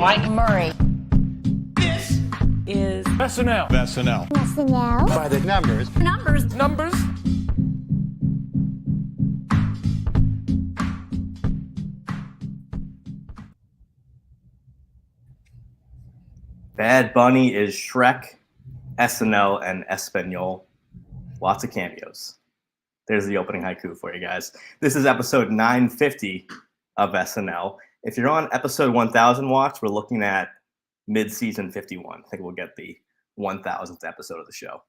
Mike Murray. This is SNL. SNL By the numbers. Numbers. Bad Bunny is Shrek, SNL, and Espanol. Lots of cameos. There's the opening haiku for you guys. This is episode 950 of SNL. If you're on episode 1000 watch, we're looking at mid-season 51. I think we'll get the 1000th episode of the show.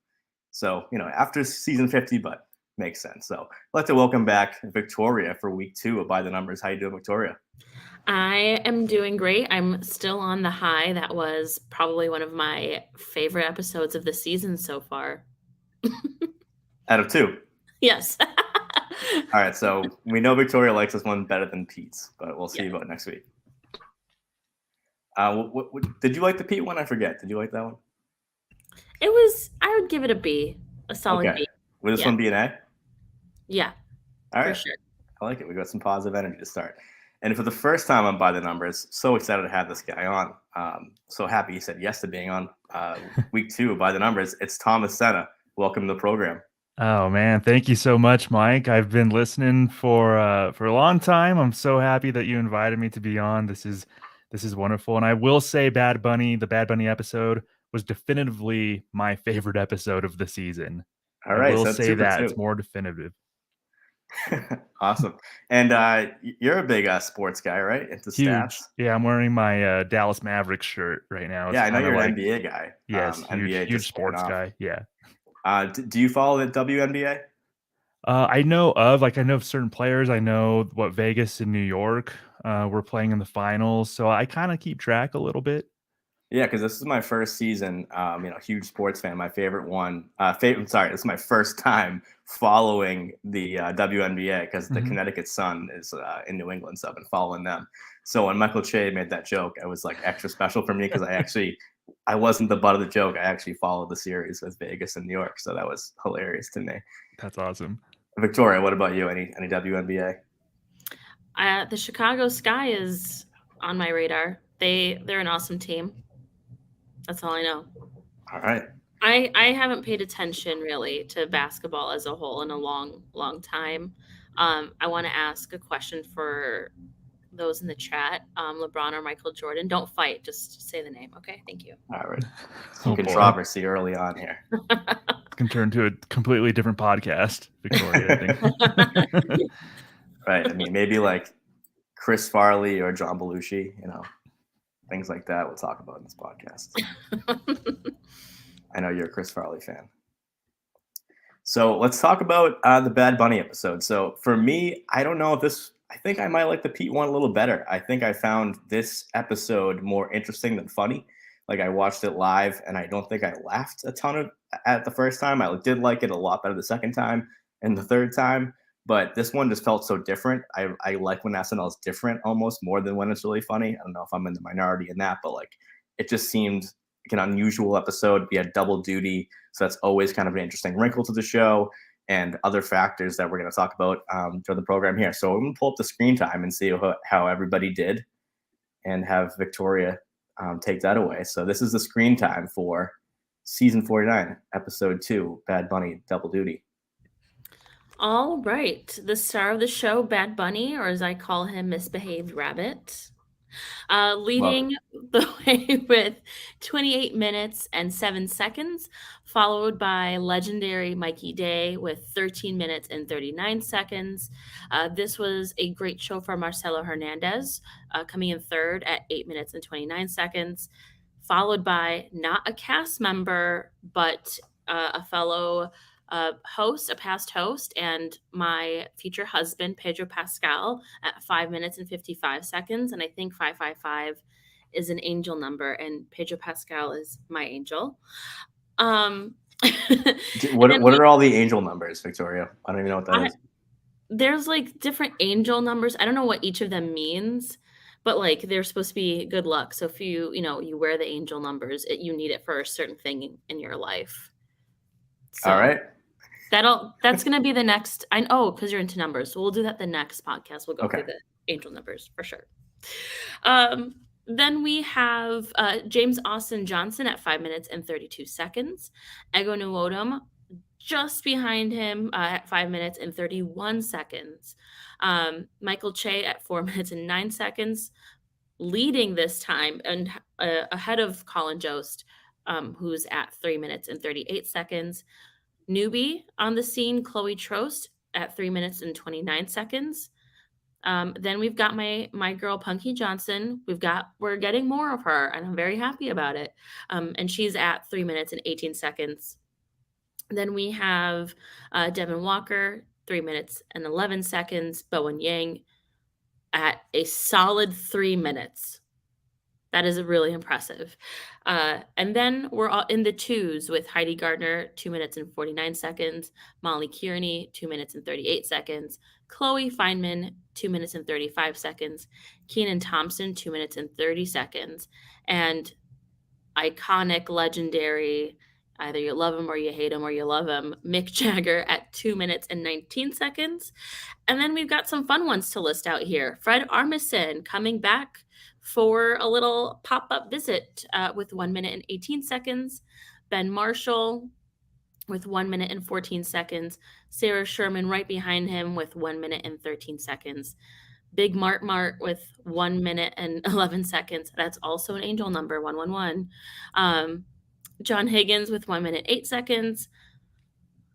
So, after season 50, but makes sense. So I'd like to welcome back Victoria for week 2 of By the Numbers. How you doing, Victoria? I am doing great. I'm still on the high. That was probably one of my favorite episodes of the season so far. Out of 2. Yes. All right, so we know Victoria likes this one better than Pete's, but we'll see about next week. Did you like the Pete one? I forget. Did you like that one? I would give it a B, a solid B. Would this one be an A? Yeah. All right. For sure. I like it. We got some positive energy to start. And for the first time on By the Numbers, so excited to have this guy on. So happy he said yes to being on week 2 of By the Numbers. It's Thomas Sena. Welcome to the program. Oh man, thank you so much, Mike. I've been listening for a long time. I'm so happy that you invited me to be on. This is wonderful. And I will say the Bad Bunny episode was definitively my favorite episode of the season. All right. I will say that it's more definitive. Awesome. And you're a big sports guy, right? Into Huge. Stats. Yeah, I'm wearing my Dallas Mavericks shirt right now. It's I know you're like, an NBA guy. Yes, NBA huge sports guy. Yeah. Do you follow the WNBA? I know of certain players. I know what Vegas and New York were playing in the finals. So I kind of keep track a little bit. Yeah, because this is my first season. Huge sports fan. My favorite one. This is my first time following the WNBA because the Connecticut Sun is in New England, so I've been following them. So when Michael Che made that joke, it was like extra special for me because I wasn't the butt of the joke. I actually followed the series with Vegas and New York, so that was hilarious to me. That's awesome. Victoria, what about you? Any WNBA? The Chicago Sky is on my radar. They're an awesome team. That's all I know. All right. I haven't paid attention really to basketball as a whole in a long time. I want to ask a question for those in the chat. LeBron or Michael Jordan. Don't fight. Just say the name. Okay. Thank you. All right. Some controversy early on here. It can turn to a completely different podcast, Victoria, I think. Right. I mean, maybe like Chris Farley or John Belushi, things like that we'll talk about in this podcast. I know you're a Chris Farley fan. So let's talk about the Bad Bunny episode. So for me, I don't know I think I might like the Pete one a little better. I think I found this episode more interesting than funny. Like I watched it live and I don't think I laughed a ton at the first time. I did like it a lot better the second time and the third time. But this one just felt so different. I like when SNL is different almost more than when it's really funny. I don't know if I'm in the minority in that, but it just seemed like an unusual episode. We had double duty, so that's always kind of an interesting wrinkle to the show and other factors that we're going to talk about during the program here. So I'm going to pull up the screen time and see how everybody did and have Victoria take that away. So this is the screen time for season 49, episode 2, Bad Bunny, Double Duty. All right. The star of the show, Bad Bunny, or as I call him, Misbehaved Rabbit, leading the way with 28 minutes and 7 seconds, followed by legendary Mikey Day with 13 minutes and 39 seconds. This was a great show for Marcelo Hernandez, coming in third at 8 minutes and 29 seconds, followed by not a cast member, but a fellow a past host, and my future husband, Pedro Pascal, at 5 minutes and 55 seconds. And I think 555 is an angel number, and Pedro Pascal is my angel. What are all the angel numbers, Victoria? I don't even know what that is. There's different angel numbers. I don't know what each of them means, but they're supposed to be good luck. So if you wear the angel numbers, you need it for a certain thing in your life. So, all right. That's going to be the next. Because you're into numbers. So we'll do that the next podcast. We'll go through the angel numbers for sure. Then we have James Austin Johnson at 5 minutes and 32 seconds. Ego Nwodim just behind him at 5 minutes and 31 seconds. Michael Che at 4 minutes and 9 seconds, leading this time and ahead of Colin Jost, who's at 3 minutes and 38 seconds. Newbie on the scene, Chloe Trost at 3 minutes and 29 seconds. Then we've got my girl Punky Johnson. We're getting more of her, and I'm very happy about it. And she's at 3 minutes and 18 seconds. Then we have Devin Walker, 3 minutes and 11 seconds. Bowen Yang at a solid 3 minutes. That is really impressive. And then we're all in the twos with Heidi Gardner, 2 minutes and 49 seconds. Molly Kearney, 2 minutes and 38 seconds. Chloe Feynman, 2 minutes and 35 seconds. Kenan Thompson, 2 minutes and 30 seconds. And iconic, legendary, either you love him or you hate him or you love him, Mick Jagger at 2 minutes and 19 seconds. And then we've got some fun ones to list out here. Fred Armisen coming back for a little pop-up visit with 1 minute and 18 seconds. Ben Marshall with 1 minute and 14 seconds. Sarah Sherman right behind him with 1 minute and 13 seconds. Big Mart with 1 minute and 11 seconds. That's also an angel number, 111. John Higgins with 1 minute, 8 seconds.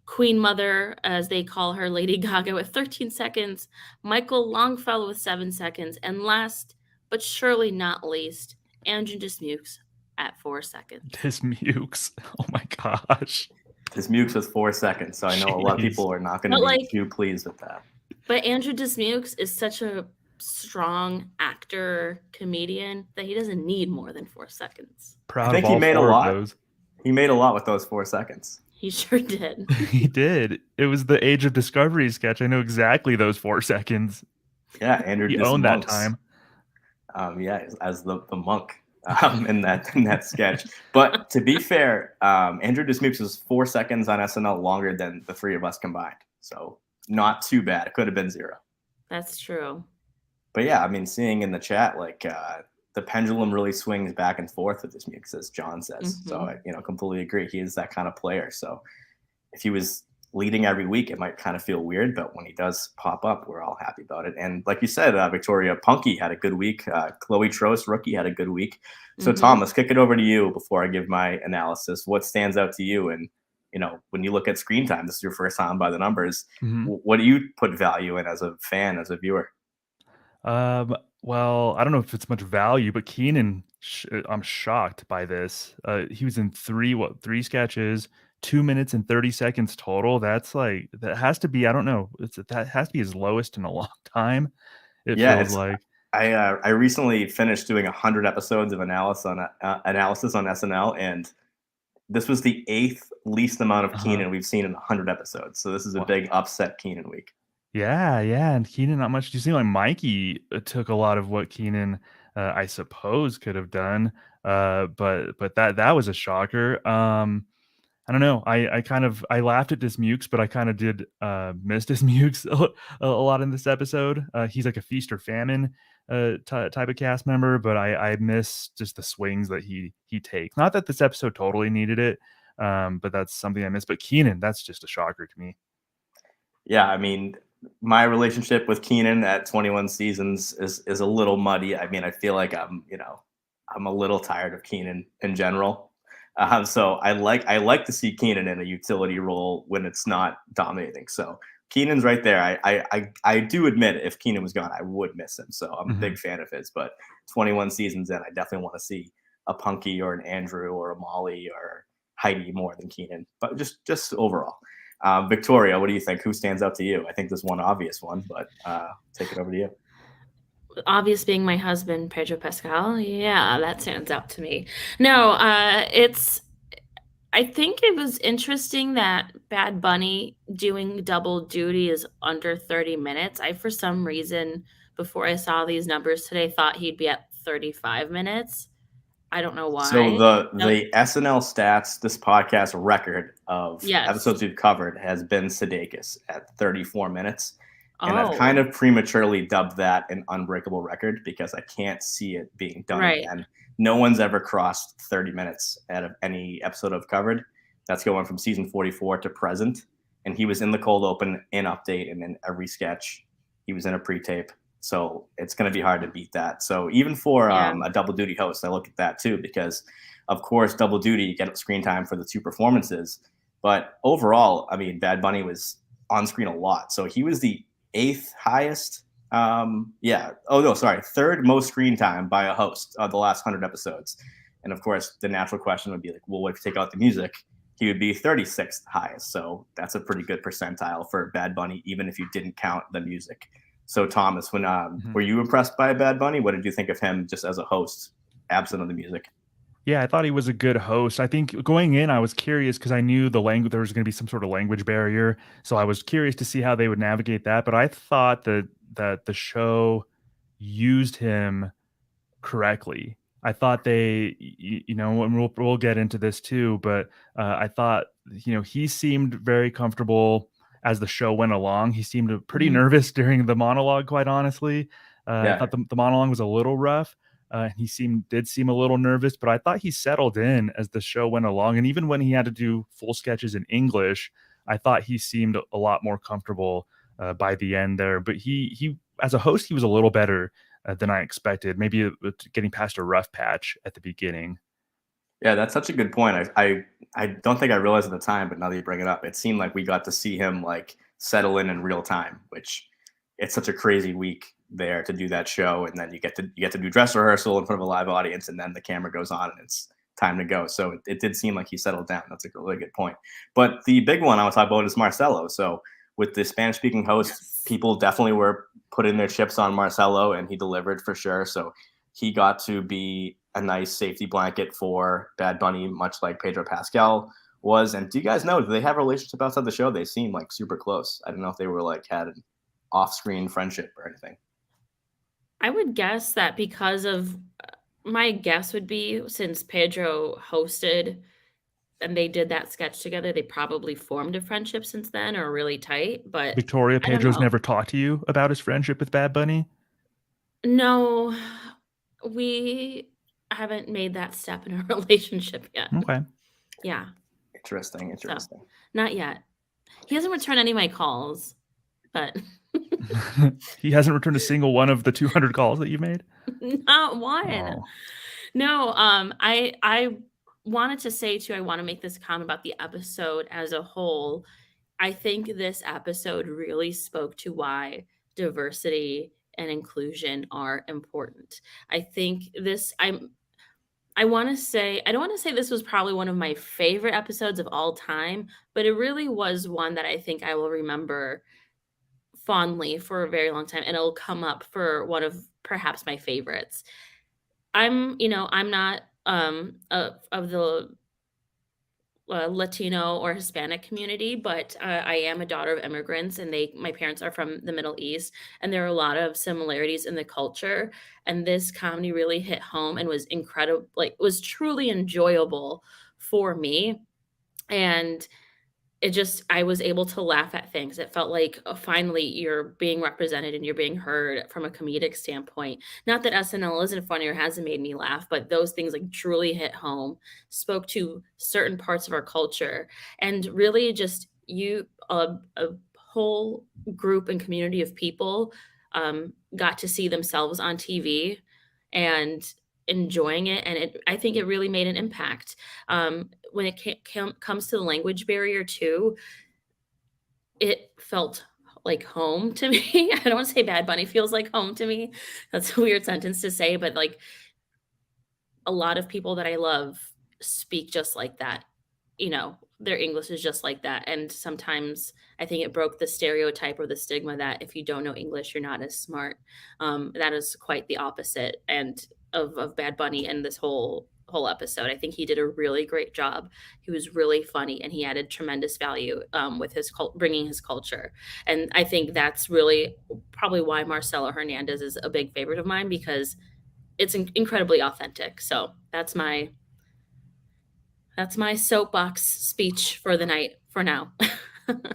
Queen Mother, as they call her, Lady Gaga with 13 seconds. Michael Longfellow with 7 seconds. And last, but surely not least, Andrew Dismukes at 4 seconds. Dismukes. Oh my gosh. Dismukes was 4 seconds, so I know a lot of people are not going to be too pleased with that. But Andrew Dismukes is such a strong actor, comedian, that he doesn't need more than 4 seconds. I think he made a lot. He made a lot with those 4 seconds. He sure did. He did. It was the Age of Discovery sketch. I know exactly those 4 seconds. Yeah, Andrew he owned that time. As the monk in that sketch. But to be fair, Andrew Dismukes was 4 seconds on SNL longer than the three of us combined. So not too bad. It could have been 0. That's true. But yeah, I mean, seeing in the chat, like the pendulum really swings back and forth with Dismukes, as John says. Mm-hmm. So I completely agree. He is that kind of player. So if he was leading every week, it might kind of feel weird, but when he does pop up, we're all happy about it. And like you said, Victoria, Punky had a good week. Chloe Trost, rookie, had a good week. So Tom, let's kick it over to you before I give my analysis. What stands out to you? And when you look at screen time, this is your first time by the numbers. What do you put value in as a fan, as a viewer? Well, I don't know if it's much value, but Kenan, I'm shocked by this. He was in three sketches, 2 minutes and 30 seconds total. That has to be, I don't know. That has to be his lowest in a long time. It feels like. I recently finished doing 100 episodes of analysis on SNL, and this was the 8th least amount of Kenan we've seen in 100 episodes. So this is a big upset Kenan week. Yeah, and Kenan not much. Do you see like Mikey took a lot of what Kenan, I suppose, could have done, but that was a shocker. I don't know. I laughed at Dismukes, but I kind of did miss Dismukes a lot in this episode. He's like a feast or famine type of cast member, but I miss just the swings that he takes. Not that this episode totally needed it, but that's something I miss. But Kenan, that's just a shocker to me. Yeah, I mean, my relationship with Kenan at 21 seasons is a little muddy. I mean, I feel like I'm a little tired of Kenan in general. So I like to see Kenan in a utility role when it's not dominating. So Kenan's right there. I do admit if Kenan was gone, I would miss him. So I'm a big fan of his. But 21 seasons in, I definitely want to see a Punky or an Andrew or a Molly or Heidi more than Kenan. But just overall. Victoria, what do you think? Who stands out to you? I think there's one obvious one, but take it over to you. Obvious being my husband, Pedro Pascal. Yeah, that stands out to me. No, I think it was interesting that Bad Bunny doing double duty is under 30 minutes. I, for some reason, before I saw these numbers today, thought he'd be at 35 minutes. I don't know why. So the SNL stats, this podcast record of episodes we've covered has been Sudeikis at 34 minutes. And I've kind Oh, of prematurely dubbed that an unbreakable record because I can't see it being done right. again. No one's ever crossed 30 minutes out of any episode I've covered. That's going from season 44 to present. And he was in the cold open, in update, and in every sketch. He was in a pre-tape. So it's going to be hard to beat that. So even for Yeah. a double duty host, I look at that too because, of course, double duty, you get screen time for the two performances. But overall, I mean, Bad Bunny was on screen a lot. So he was the 8th highest. Third most screen time by a host of the last 100 episodes. And of course, the natural question would be like, well, what if you take out the music? He would be 36th highest. So that's a pretty good percentile for Bad Bunny, even if you didn't count the music. So Thomas, when were you impressed by Bad Bunny? What did you think of him just as a host, absent of the music? Yeah, I thought he was a good host. I think going in, I was curious because I knew the language, there was going to be some sort of language barrier. So I was curious to see how they would navigate that. But I thought that the show used him correctly. I thought and we'll get into this too, but I thought, he seemed very comfortable as the show went along. He seemed pretty nervous during the monologue, quite honestly. I thought the monologue was a little rough. He did seem a little nervous, but I thought he settled in as the show went along. And even when he had to do full sketches in English, I thought he seemed a lot more comfortable by the end there. But he as a host, he was a little better than I expected. Maybe getting past a rough patch at the beginning. Yeah, that's such a good point. I don't think I realized at the time, but now that you bring it up, it seemed like we got to see him like settle in real time, which it's such a crazy week there to do that show, and then you get to do dress rehearsal in front of a live audience, and then the camera goes on and it's time to go. So it did seem like he settled down. That's a really good point. But the big one I want to talk about is Marcelo. So with the Spanish speaking host, people definitely were putting their chips on Marcelo, and he delivered for sure. So he got to be a nice safety blanket for Bad Bunny, much like Pedro Pascal was. And do you guys know, do they have a relationship outside the show? They seem like super close. I don't know if they were like had an off-screen friendship or anything. I would guess that because of my guess would be since Pedro hosted and they did that sketch together, they probably formed a friendship since then or really tight. But Victoria, I don't Pedro's know. never talked to you about his friendship with Bad Bunny? No, we haven't made that step in a relationship yet. Okay. Yeah. Interesting. So, not yet. He hasn't returned any of my calls, but He hasn't returned a single one of the 200 calls that you made? not one. Oh. No, I wanted to say too, I want to make this comment about the episode as a whole. I think this episode really spoke to why diversity and inclusion are important. I think I want to say, I don't want to say this was probably one of my favorite episodes of all time, but it really was one that I think I will remember fondly for a very long time, and it'll come up for one of perhaps my favorites. I'm not of the Latino or Hispanic community, but I am a daughter of immigrants, and my parents are from the Middle East, and there are a lot of similarities in the culture. And this comedy really hit home and was incredible, like was truly enjoyable for me. And I was able to laugh at things. It felt like, oh, finally you're being represented and you're being heard from a comedic standpoint. Not that SNL isn't funny or hasn't made me laugh, but those things like truly hit home, spoke to certain parts of our culture, and really just a whole group and community of people got to see themselves on TV and enjoying it. And I think it really made an impact. When it comes to the language barrier too, it felt like home to me. I don't want to say Bad Bunny feels like home to me. That's a weird sentence to say, but like a lot of people that I love speak just like that. Their English is just like that. And sometimes I think it broke the stereotype or the stigma that if you don't know English, you're not as smart. That is quite the opposite. And of Bad Bunny and this whole episode, I think he did a really great job. He was really funny, and he added tremendous value with his bringing his culture. And I think that's really probably why Marcelo Hernandez is a big favorite of mine, because it's incredibly authentic. So that's my soapbox speech for the night for now.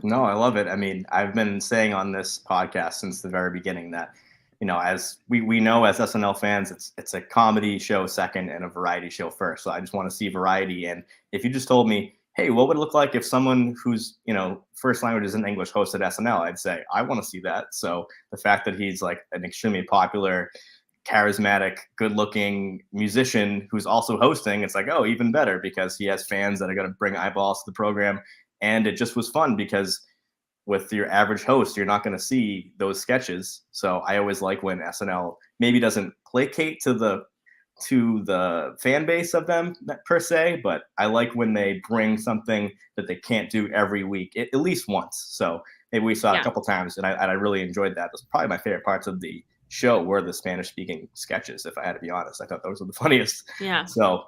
No, I love it. I mean, I've been saying on this podcast since the very beginning that, as we know as SNL fans, it's a comedy show second and a variety show first. So I just want to see variety. And if you just told me, hey, what would it look like if someone whose first language isn't English hosted SNL? I'd say I want to see that. So the fact that he's like an extremely popular, charismatic, good-looking musician who's also hosting, it's like, oh, even better, because he has fans that are going to bring eyeballs to the program. And it just was fun because with your average host, you're not going to see those sketches. So I always like when SNL maybe doesn't placate to the fan base of them per se, but I like when they bring something that they can't do every week, at least once. So maybe we saw it a couple times, and I really enjoyed that. That's probably my favorite parts of the show were the Spanish-speaking sketches. If I had to be honest, I thought those were the funniest. Yeah. So.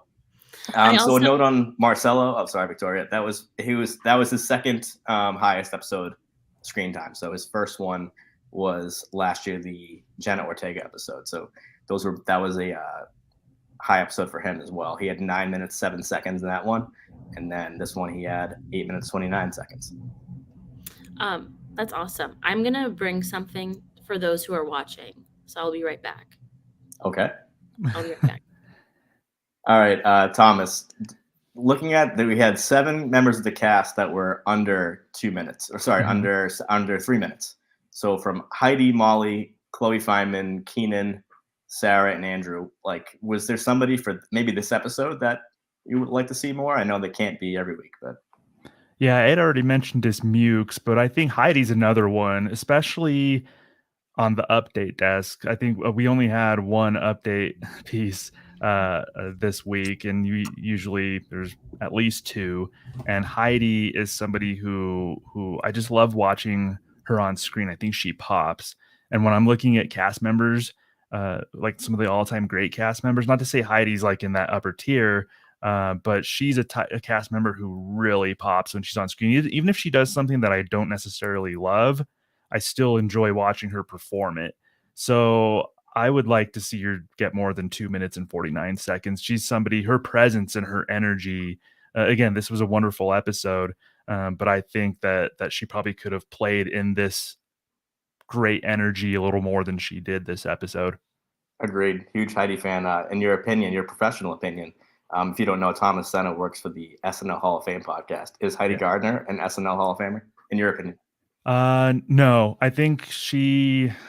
So a note on Marcelo. Oh, sorry, Victoria. That was his second highest episode screen time. So his first one was last year, the Jenna Ortega episode. So that was a high episode for him as well. He had 9 minutes 7 seconds in that one, and then this one he had 8 minutes 29 seconds. That's awesome. I'm gonna bring something for those who are watching, so I'll be right back. Okay. I'll be right back. All right, Thomas, looking at that, we had 7 members of the cast that were under 2 minutes, or sorry, under 3 minutes. So from Heidi, Molly, Chloe Feynman, Keenan, Sarah, and Andrew, like, was there somebody for maybe this episode that you would like to see more? I know they can't be every week, but. Yeah, Ed already mentioned his Mukes, but I think Heidi's another one, especially on the update desk. I think we only had one update piece this week, and usually there's at least 2. And Heidi is somebody who I just love watching her on screen. I think she pops. And when I'm looking at cast members, like some of the all-time great cast members, not to say Heidi's like in that upper tier, but she's a cast member who really pops when she's on screen. Even if she does something that I don't necessarily love, I still enjoy watching her perform it. So I would like to see her get more than 2 minutes and 49 seconds. She's somebody, her presence and her energy. Again, this was a wonderful episode, but I think that she probably could have played in this great energy a little more than she did this episode. Agreed. Huge Heidi fan. In your opinion, your professional opinion, if you don't know, Thomas Sena works for the SNL Hall of Fame podcast. Is Heidi Gardner an SNL Hall of Famer, in your opinion? No, I think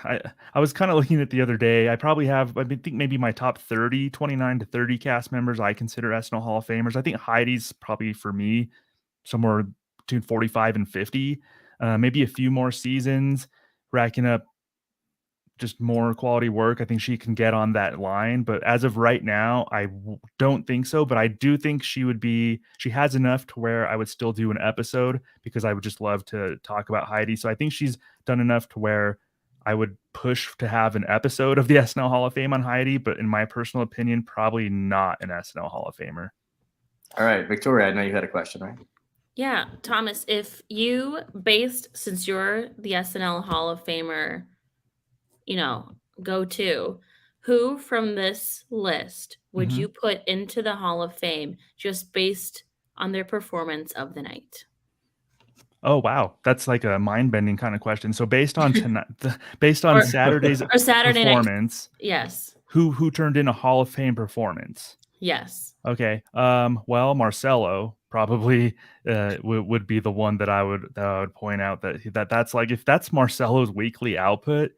I was kind of looking at the other day. I think maybe my top 30, 29 to 30 cast members I consider SNL Hall of Famers. I think Heidi's probably for me somewhere between 45 and 50, maybe a few more seasons, racking up just more quality work. I think she can get on that line, but as of right now, I don't think so. But I do think she has enough to where I would still do an episode, because I would just love to talk about Heidi. So I think she's done enough to where I would push to have an episode of the SNL Hall of Fame on Heidi, but in my personal opinion, probably not an SNL Hall of Famer. All right, Victoria, I know you had a question, right? Yeah, Thomas, since you're the SNL Hall of Famer, go to, who from this list would you put into the Hall of Fame just based on their performance of the night? Oh, wow. That's like a mind-bending kind of question. So based on Saturday's Saturday performance, night. Yes. Who turned in a Hall of Fame performance? Yes. Okay. Well, Marcelo probably would be the one that I would point out that's like, if that's Marcelo's weekly output,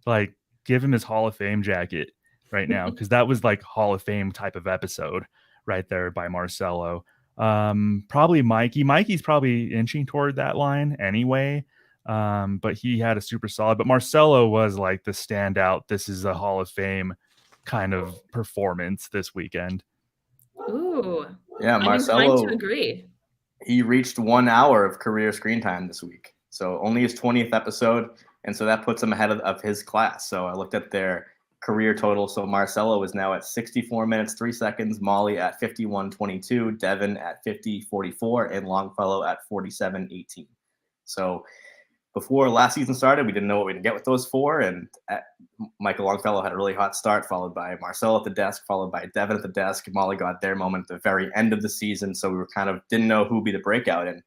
like, give him his Hall of Fame jacket right now, because that was like Hall of Fame type of episode right there by Marcelo. Probably Mikey. Mikey's probably inching toward that line anyway, but he had a super solid. But Marcelo was like the standout. This is a Hall of Fame kind of performance this weekend. Ooh. Yeah, Marcelo. I'm inclined to agree. He reached 1 hour of career screen time this week. So only his 20th episode. And so that puts him ahead of his class. So I looked at their career total. So Marcelo is now at 64 minutes, 3 seconds, Molly at 51:22, Devin at 50:44, and Longfellow at 47:18. So before last season started, we didn't know what we'd get with those 4. And Michael Longfellow had a really hot start, followed by Marcelo at the desk, followed by Devin at the desk. Molly got their moment at the very end of the season. So we were didn't know who'd be the breakout. And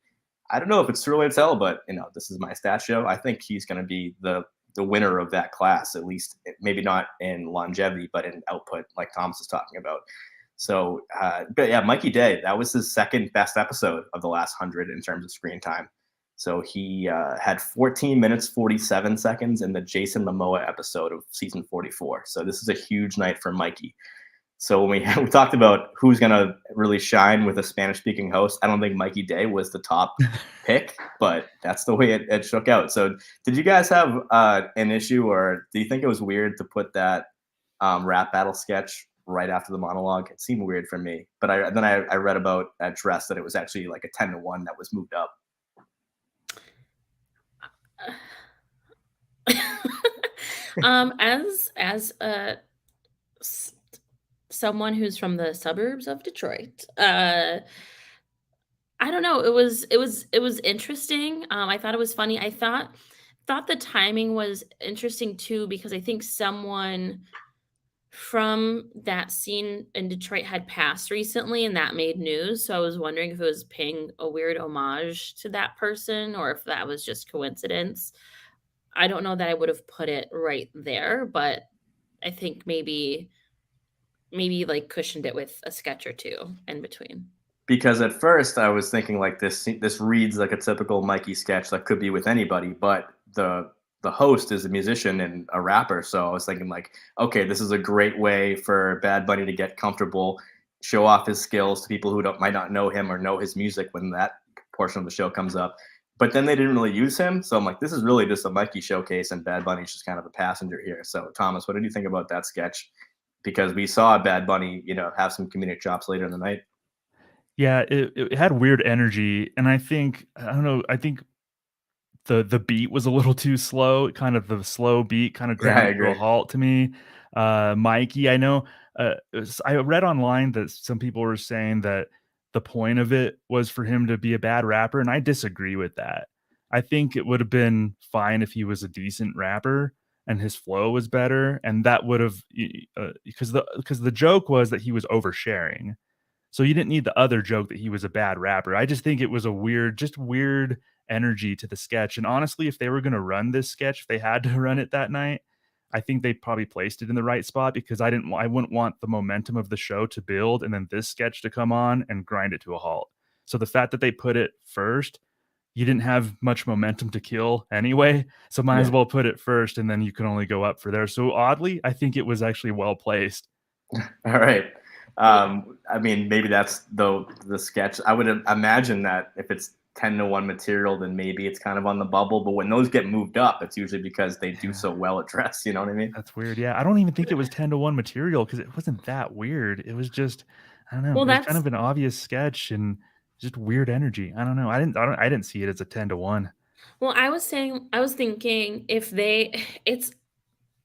I don't know if it's too early to tell, but this is my stat show. I think he's going to be the winner of that class, at least maybe not in longevity, but in output, like Thomas is talking about. So, but yeah, Mikey Day, that was his second best episode of the last 100 in terms of screen time. So he had 14 minutes, 47 seconds in the Jason Momoa episode of season 44. So this is a huge night for Mikey. So when we talked about who's going to really shine with a Spanish-speaking host, I don't think Mikey Day was the top pick, but that's the way it shook out. So did you guys have an issue, or do you think it was weird to put that rap battle sketch right after the monologue? It seemed weird for me. But then I read about at Dress that it was actually like a 10-1 that was moved up. As someone who's from the suburbs of Detroit, I don't know. It was interesting. I thought it was funny. I thought the timing was interesting too, because I think someone from that scene in Detroit had passed recently, and that made news. So I was wondering if it was paying a weird homage to that person, or if that was just coincidence. I don't know that I would have put it right there, but I think maybe like cushioned it with a sketch or two in between. Because at first I was thinking like this reads like a typical Mikey sketch that could be with anybody, but the host is a musician and a rapper. So I was thinking like, okay, this is a great way for Bad Bunny to get comfortable, show off his skills to people who might not know him or know his music when that portion of the show comes up. But then they didn't really use him. So I'm like, this is really just a Mikey showcase, and Bad Bunny's just kind of a passenger here. So Thomas, what did you think about that sketch? Because we saw Bad Bunny, have some comedic chops later in the night. Yeah, it had weird energy, and I think the beat was a little too slow. Kind of the slow beat kind of ground to a halt to me. Mikey, I know. I read online that some people were saying that the point of it was for him to be a bad rapper, and I disagree with that. I think it would have been fine if he was a decent rapper and his flow was better, and that would have because the joke was that he was oversharing. So you didn't need the other joke that he was a bad rapper. I just think it was a weird energy to the sketch. And honestly, if they were going to run this sketch, if they had to run it that night, I think they probably placed it in the right spot, because I wouldn't want the momentum of the show to build and then this sketch to come on and grind it to a halt. So the fact that they put it first, you didn't have much momentum to kill anyway. So might as well put it first, and then you can only go up for there. So oddly, I think it was actually well placed. All right. I mean, maybe that's the sketch. I would imagine that if it's 10-1 material, then maybe it's kind of on the bubble. But when those get moved up, it's usually because they do so well at Dress. You know what I mean? That's weird. Yeah, I don't even think it was 10-1 material, because it wasn't that weird. It was just, I don't know. Well, it was kind of an obvious sketch and just weird energy. I don't know. I didn't see it as a 10-1. Well, I was thinking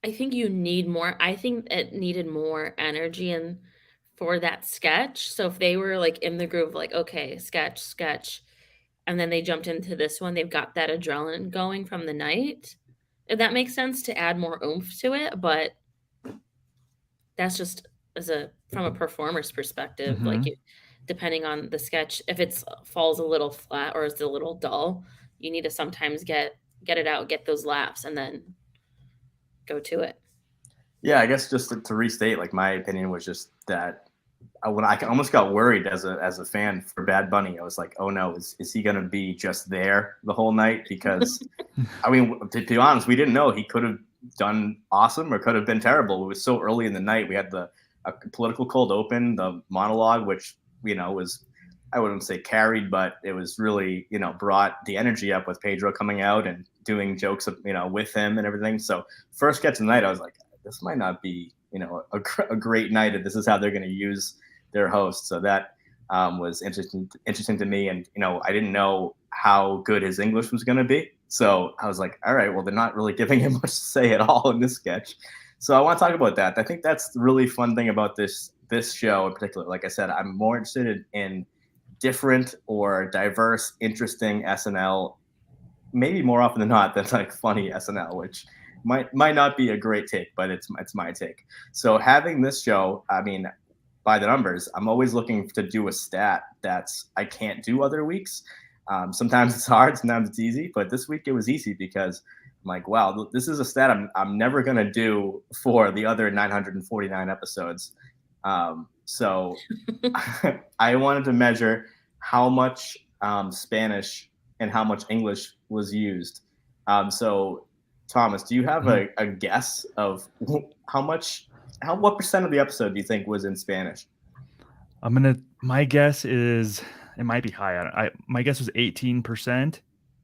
I think you need more. I think it needed more energy and for that sketch. So if they were like in the groove, like, okay, sketch, and then they jumped into this one, they've got that adrenaline going from the night. If that makes sense, to add more oomph to it. But that's just from a performer's perspective, like depending on the sketch, if it falls a little flat or is a little dull, you need to sometimes get it out, get those laughs, and then go to it. Yeah, I guess just to restate, like, my opinion was just that when I almost got worried as a fan for Bad Bunny. I was like, oh no, is he going to be just there the whole night? Because I mean, to be honest, we didn't know. He could have done awesome or could have been terrible. It was so early in the night. We had a political cold open, the monologue, which, was, I wouldn't say carried, but it was really, brought the energy up with Pedro coming out and doing jokes, with him and everything. So first sketch of the night, I was like, this might not be, a great night if this is how they're going to use their host. So that was interesting to me. And, I didn't know how good his English was going to be. So I was like, all right, well, they're not really giving him much to say at all in this sketch. So I want to talk about that. I think that's the really fun thing about this show in particular. Like I said, I'm more interested in different or diverse, interesting SNL, maybe more often than not, than like funny SNL, which might not be a great take, but it's my take. So having this show, I mean, by the numbers, I'm always looking to do a stat I can't do other weeks. Sometimes it's hard, sometimes it's easy, but this week it was easy because I'm like, wow, this is a stat I'm never gonna do for the other 949 episodes. So I wanted to measure how much Spanish and how much English was used. So Thomas, do you have a guess of what percent of the episode do you think was in Spanish? My guess is it might be high. My guess was 18%,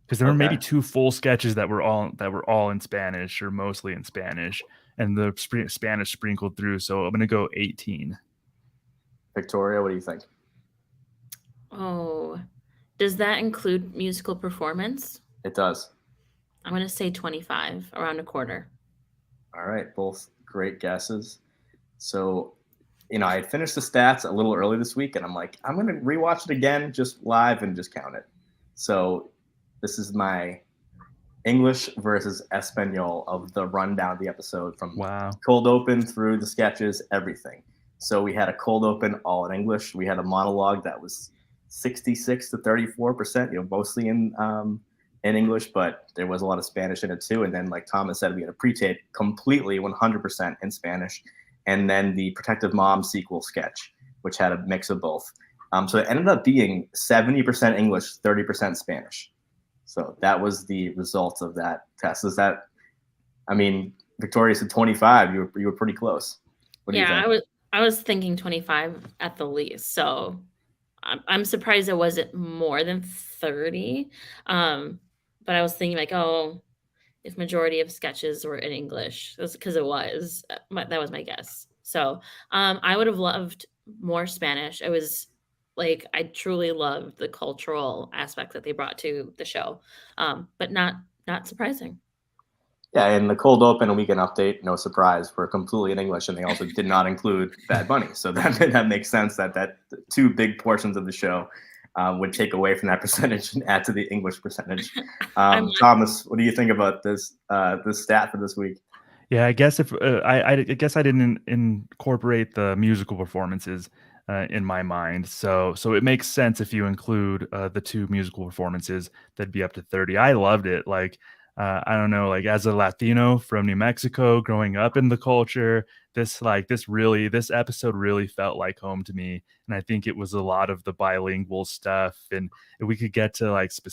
because there were maybe 2 full sketches that were all in Spanish or mostly in Spanish, and the Spanish sprinkled through. So I'm gonna go 18. Victoria, what do you think? Oh, does that include musical performance? It does. I'm going to say 25, around a quarter. All right, both great guesses. So, I had finished the stats a little early this week, and I'm like, I'm going to rewatch it again, just live, and just count it. So this is my English versus Espanol of the rundown of the episode, from cold open through the sketches, everything. So we had a cold open all in English. We had a monologue that was 66 to 34%, mostly in English, but there was a lot of Spanish in it too. And then, like Thomas said, we had a pre-tape completely 100% in Spanish. And then the Protective Mom sequel sketch, which had a mix of both. So it ended up being 70% English, 30% Spanish. So that was the result of that test. Victoria said 25. You were pretty close. What do you think? I was thinking 25 at the least. So I'm surprised it wasn't more than 30. But I was thinking like, if majority of sketches were in English, because that was my guess. So I would have loved more Spanish. It was like, I truly loved the cultural aspect that they brought to the show, but not surprising. Yeah, in the cold open and weekend update, no surprise, were completely in English, and they also did not include Bad Bunny. So that makes sense that 2 big portions of the show would take away from that percentage and add to the English percentage. Thomas, what do you think about this stat for this week? Yeah, I guess I guess I didn't incorporate the musical performances in my mind, so it makes sense if you include the 2 musical performances, that'd be up to 30. I loved it. Like, I don't know, like, as a Latino from New Mexico, growing up in the culture, this episode really felt like home to me. And I think it was a lot of the bilingual stuff, and we could get to like some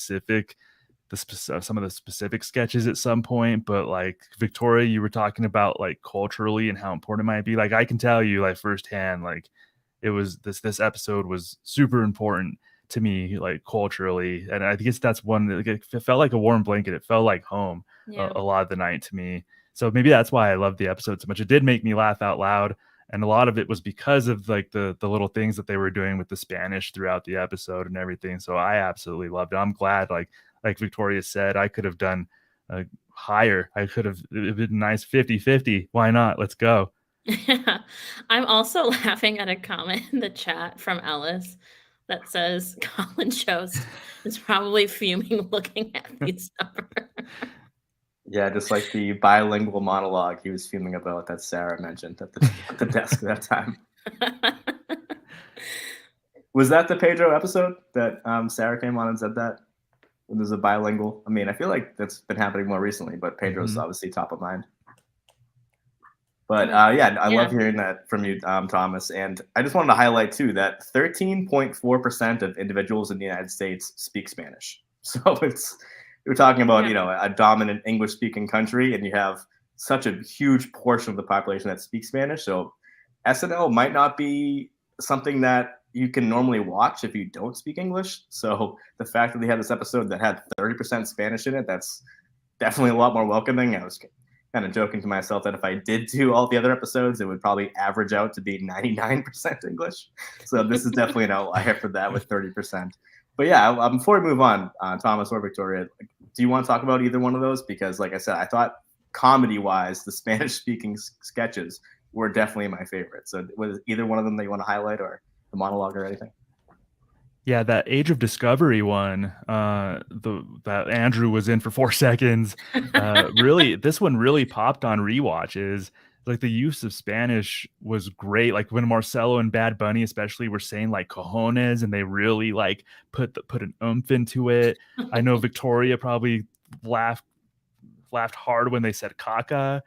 of the specific sketches at some point. But like, Victoria, you were talking about like culturally and how important it might be. Like, I can tell you like firsthand, like, it was this episode was super important to me, like, culturally. And I guess that's one that, like, it felt like a warm blanket. It felt like home a lot of the night to me. So maybe that's why I loved the episode so much. It did make me laugh out loud, and a lot of it was because of like the little things that they were doing with the Spanish throughout the episode and everything. So I absolutely loved it. I'm glad, like Victoria said, I could have done higher. I could have, it been nice 50-50. Why not? Let's go. Yeah. I'm also laughing at a comment in the chat from Ellis that says Colin Jost is probably fuming looking at these numbers. Yeah, just like the bilingual monologue he was fuming about that Sarah mentioned at the desk that time. Was that the Pedro episode that Sarah came on and said that? When there's a bilingual? I mean, I feel like that's been happening more recently, but Pedro's obviously top of mind. But I love hearing that from you, Thomas. And I just wanted to highlight, too, that 13.4% of individuals in the United States speak Spanish. So we're talking about, a dominant English-speaking country, and you have such a huge portion of the population that speaks Spanish. So SNL might not be something that you can normally watch if you don't speak English. So the fact that they had this episode that had 30% Spanish in it, that's definitely a lot more welcoming. I was kind of joking to myself that if I did do all the other episodes, it would probably average out to be 99% English. So this is definitely an outlier for that with 30%. But yeah, before we move on, Thomas or Victoria, do you want to talk about either one of those? Because like I said, I thought comedy-wise, the Spanish-speaking sketches were definitely my favorite. So was either one of them that you want to highlight, or the monologue or anything? Yeah, that Age of Discovery one, that Andrew was in for 4 seconds. Really, this one really popped on rewatches. like the use of Spanish was great. Like when Marcelo and Bad Bunny especially were saying like cojones, and they really like put an oomph into it. I know Victoria probably laughed hard when they said caca.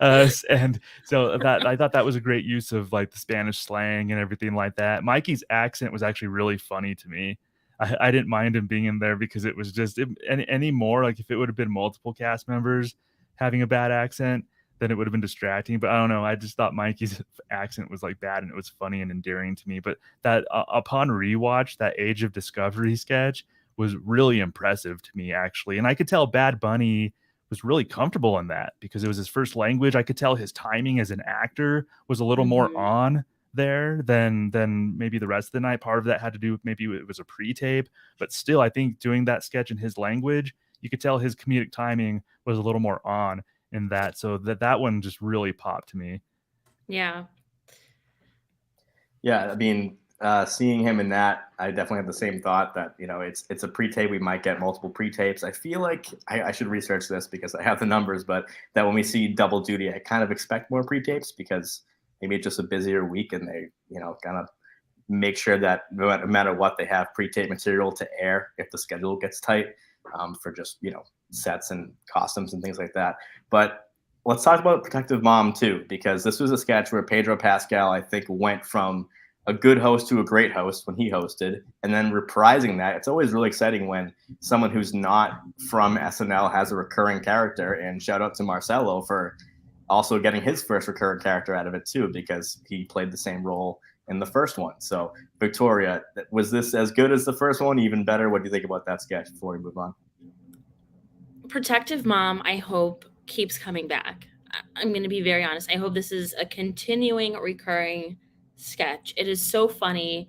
And so that I thought that was a great use of like the Spanish slang and everything like that. Mikey's accent was actually really funny to me. I didn't mind him being in there because it was just any more like if it would have been multiple cast members having a bad accent, then it would have been distracting. But I don't know. I just thought Mikey's accent was like bad and it was funny and endearing to me. But that upon rewatch, that Age of Discovery sketch was really impressive to me, actually. And I could tell Bad Bunny was really comfortable in that because it was his first language. I could tell his timing as an actor was a little more on there than maybe the rest of the night. Part of that had to do with maybe it was a pre-tape, but still, I think doing that sketch in his language, you could tell his comedic timing was a little more on in that. So that one just really popped to me. Yeah. Yeah, I mean, seeing him in that, I definitely have the same thought that, you know, it's a pre-tape. We might get multiple pre-tapes. I feel like I should research this because I have the numbers, but that when we see double duty, I kind of expect more pre-tapes because maybe it's just a busier week and they, you know, kind of make sure that no matter what, they have pre-tape material to air if the schedule gets tight, for just, you know, sets and costumes and things like that. But let's talk about Protective Mom too, because this was a sketch where Pedro Pascal, I think, went from a good host to a great host when he hosted, and then reprising that. It's always really exciting when someone who's not from SNL has a recurring character, and shout out to Marcelo for also getting his first recurring character out of it too, because he played the same role in the first one. So Victoria, was this as good as the first one? Even better? What do you think about that sketch before we move on? Protective Mom, I hope, keeps coming back. I'm going to be very honest. I hope this is a continuing, recurring sketch. It is so funny.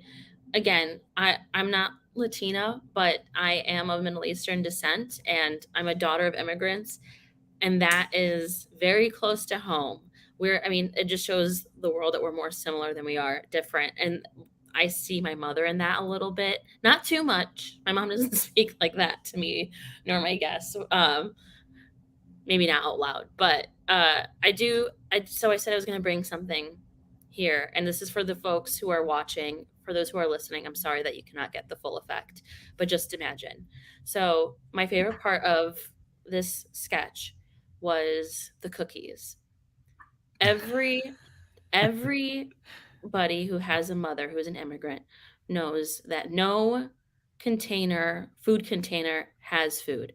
Again, I'm not Latina, but I am of Middle Eastern descent, and I'm a daughter of immigrants, and that is very close to home. It just shows the world that we're more similar than we are different. And I see my mother in that a little bit, not too much. My mom doesn't speak like that to me, nor my guests. Maybe not out loud, but I do. So I said I was going to bring something here, and this is for the folks who are watching. For those who are listening, I'm sorry that you cannot get the full effect, but just imagine. So my favorite part of this sketch was the cookies. Everybody who has a mother who is an immigrant knows that no food container has food.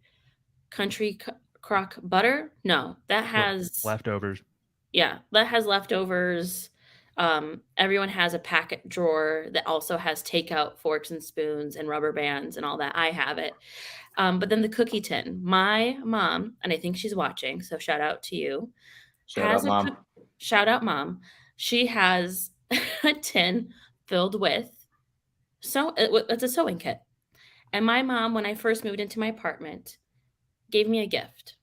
Country crock butter? No, that has leftovers. Yeah, that has leftovers. Everyone has a packet drawer that also has takeout forks and spoons and rubber bands and all that. I have it. But then the cookie tin. My mom, and I think she's watching, so shout out to you. Shout out, Mom. She has a tin filled with it's a sewing kit. And my mom, when I first moved into my apartment, gave me a gift.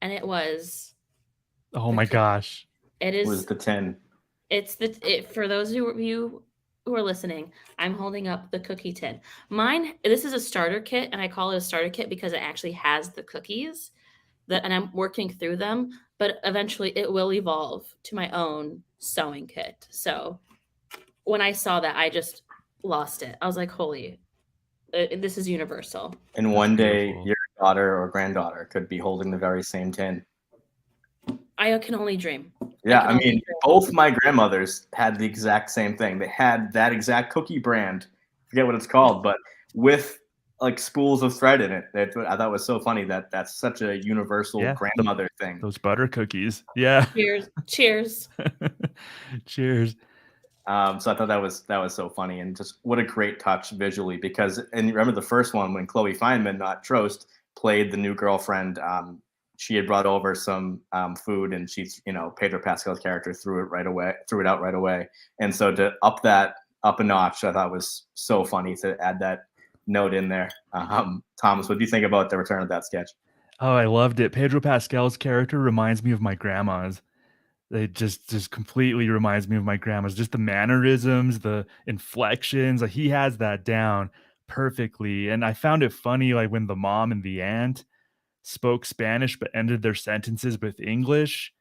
And it was Oh my gosh. It was the 10. For those of you who are listening, I'm holding up the cookie tin. This is a starter kit, and I call it a starter kit because it actually has the cookies and I'm working through them, but eventually it will evolve to my own sewing kit. So when I saw that, I just lost it. I was like, holy, this is universal. And one day your daughter or granddaughter could be holding the very same tin. I can only dream. Yeah, I mean, both my grandmothers had the exact same thing. They had that exact cookie brand. I forget what it's called, but with like spools of thread in it. I thought was so funny that's such a universal grandmother thing. Those butter cookies. Yeah. Cheers. Cheers. So I thought that was so funny, and just what a great touch visually, because, and remember the first one when Chloe Fineman, not Trost, played the new girlfriend. She had brought over some food, and she's, Pedro Pascal's character threw it out right away. And so to up a notch, I thought was so funny to add that note in there. Thomas, what do you think about the return of that sketch? Oh, I loved it. Pedro Pascal's character reminds me of my grandma's. It just completely reminds me of my grandma's. Just the mannerisms, the inflections. Like, he has that down perfectly. And I found it funny, like when the mom and the aunt spoke Spanish but ended their sentences with English.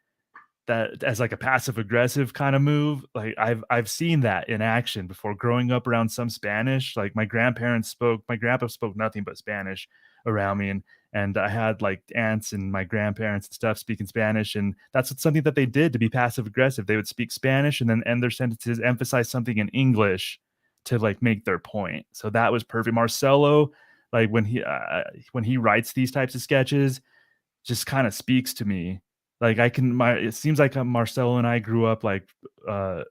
that as like a passive aggressive kind of move. Like I've seen that in action before growing up around some Spanish. Like my grandpa spoke nothing but Spanish around me, and I had like aunts and my grandparents and stuff speaking Spanish, and that's something that they did to be passive aggressive. They would speak Spanish and then end their sentences, emphasize something in English to like make their point. So that was perfect. Marcelo, like when he writes these types of sketches, just kind of speaks to me. Like it seems like Marcelo and I grew up like kind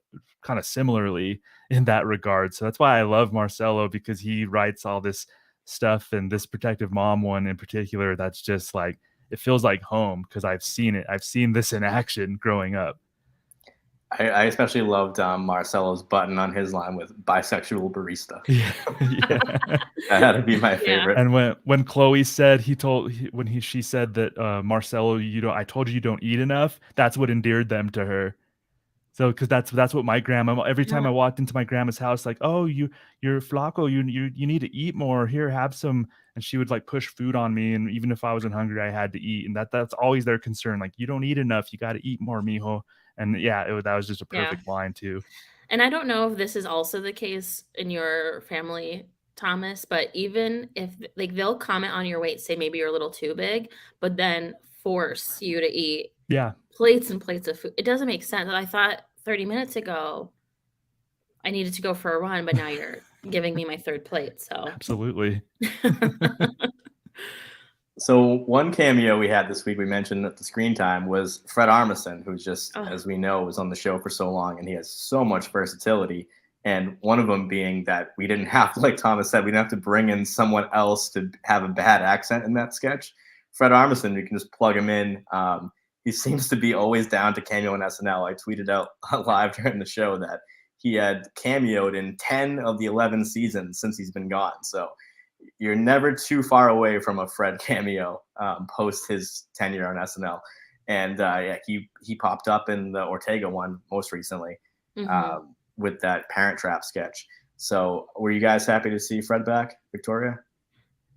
of similarly in that regard. So that's why I love Marcelo, because he writes all this stuff, and this protective mom one in particular, that's just like, it feels like home because I've seen it. I've seen this in action growing up. I especially loved Marcelo's button on his line with bisexual barista. Yeah. That had to be my favorite. And when Chloe said she said that Marcelo, I told you you don't eat enough. That's what endeared them to her. So because that's what my grandma, every time I walked into my grandma's house, like, oh, you're flaco, you need to eat more. Here, have some. And she would like push food on me, and even if I wasn't hungry, I had to eat. And that's always their concern. Like, you don't eat enough. You got to eat more, mijo. And that was just a perfect line too. And I don't know if this is also the case in your family, Thomas, but even if like they'll comment on your weight, say maybe you're a little too big, but then force you to eat plates and plates of food. It doesn't make sense. I thought 30 minutes ago I needed to go for a run, but now you're giving me my third plate. So absolutely. So one cameo we had this week, we mentioned at the screen time, was Fred Armisen, who's just, as we know, was on the show for so long, and he has so much versatility. And one of them being that we didn't have to, like Thomas said, we didn't have to bring in someone else to have a bad accent in that sketch. Fred Armisen, we can just plug him in. He seems to be always down to cameo in SNL. I tweeted out live during the show that he had cameoed in 10 of the 11 seasons since he's been gone. So you're never too far away from a Fred cameo post his tenure on SNL. And he popped up in the Ortega one most recently with that Parent Trap sketch. So were you guys happy to see Fred back, Victoria?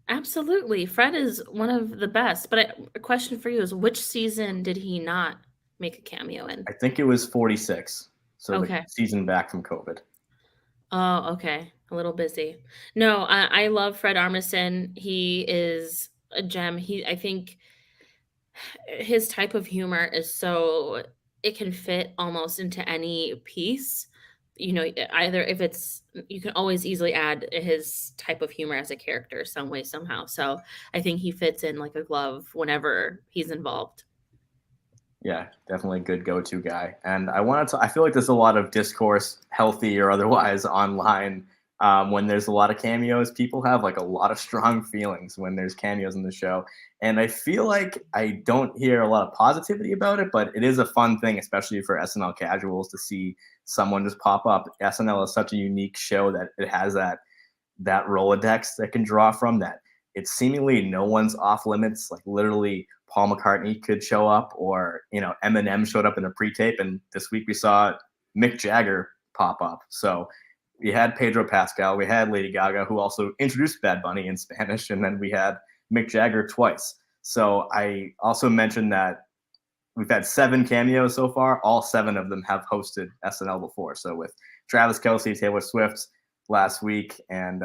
Absolutely. Fred is one of the best. But a question for you is, which season did he not make a cameo in? I think it was 46. So the season back from COVID. Oh, okay. A little busy. No, I love Fred Armisen. He is a gem. I think his type of humor is so, it can fit almost into any piece. Either if it's, you can always easily add his type of humor as a character some way, somehow. So I think he fits in like a glove whenever he's involved. Yeah, definitely a good go-to guy. And I feel like there's a lot of discourse, healthy or otherwise, online when there's a lot of cameos. People have like a lot of strong feelings when there's cameos in the show. And I feel like I don't hear a lot of positivity about it, but it is a fun thing, especially for SNL casuals, to see someone just pop up. SNL is such a unique show that it has that Rolodex that can draw from, that it's seemingly no one's off limits. Like literally Paul McCartney could show up, or, Eminem showed up in a pre-tape. And this week we saw Mick Jagger pop up. So we had Pedro Pascal, we had Lady Gaga, who also introduced Bad Bunny in Spanish, and then we had Mick Jagger twice. So I also mentioned that we've had 7 cameos so far. All 7 of them have hosted SNL before. So with Travis Kelce, Taylor Swift last week, and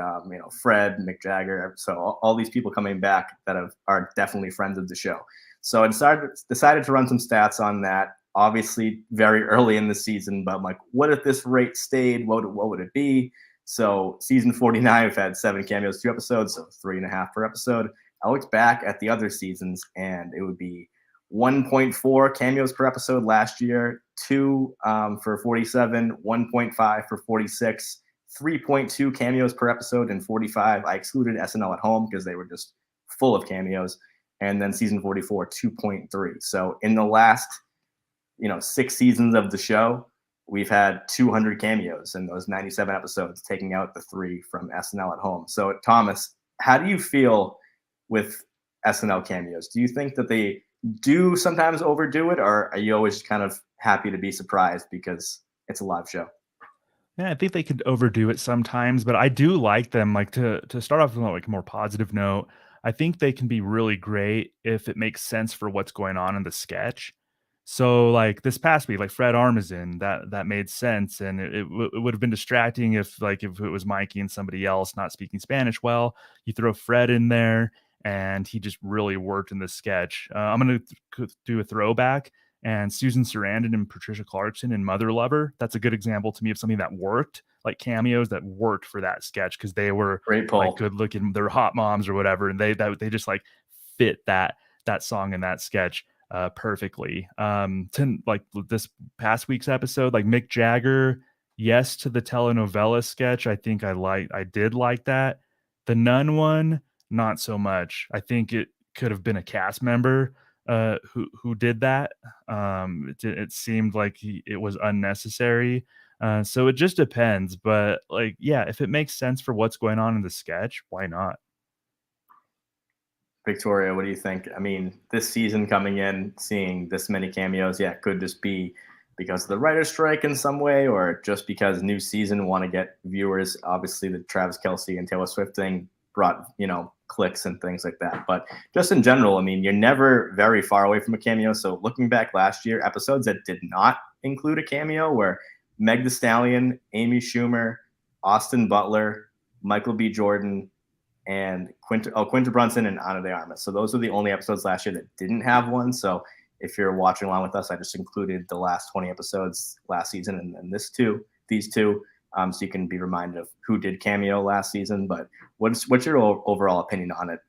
Fred, Mick Jagger. So all these people coming back that are definitely friends of the show. So I decided to run some stats on that. Obviously, very early in the season, but I'm like, what if this rate stayed? What would it be? So season 49, we've had 7 cameos, 2 episodes, so 3.5 per episode. I looked back at the other seasons, and it would be 1.4 cameos per episode last year, 2 for 47, 1.5 for 46, 3.2 cameos per episode in 45. I excluded SNL at Home because they were just full of cameos. And then season 44, 2.3. So in the last 6 seasons of the show, we've had 200 cameos in those 97 episodes, taking out the 3 from SNL at Home. So Thomas, how do you feel with SNL cameos? Do you think that they do sometimes overdo it, or are you always kind of happy to be surprised because it's a live show? Yeah, I think they could overdo it sometimes, but I do like them. Like to start off with like a more positive note, I think they can be really great if it makes sense for what's going on in the sketch. So like this past week, like Fred Armisen, that made sense, and it would have been distracting if it was Mikey and somebody else not speaking Spanish well. You throw Fred in there, and he just really worked in the sketch. I'm gonna do a throwback, and Susan Sarandon and Patricia Clarkson in Mother Lover. That's a good example to me of something that worked, like cameos that worked for that sketch because they were Great poll. like good looking, they're hot moms or whatever, and they just like fit that song and that sketch perfectly. Like this past week's episode, like Mick Jagger, yes to the telenovela sketch. I think I did like that. The nun one, not so much. I think it could have been a cast member who did that. It seemed like it was unnecessary. So it just depends. But like, yeah, if it makes sense for what's going on in the sketch, why not? Victoria, what do you think? I mean, this season coming in, seeing this many cameos, yeah, it could just be because of the writer's strike in some way, or just because new season want to get viewers. Obviously, the Travis Kelce and Taylor Swift thing brought, clicks and things like that. But just in general, I mean, you're never very far away from a cameo. So looking back last year, episodes that did not include a cameo were Meg Thee Stallion, Amy Schumer, Austin Butler, Michael B. Jordan, and Quinta Brunson and Ana de Armas. So those are the only episodes last year that didn't have one. So if you're watching along with us, I just included the last 20 episodes last season and these two, so you can be reminded of who did cameo last season. But what's your overall opinion on it?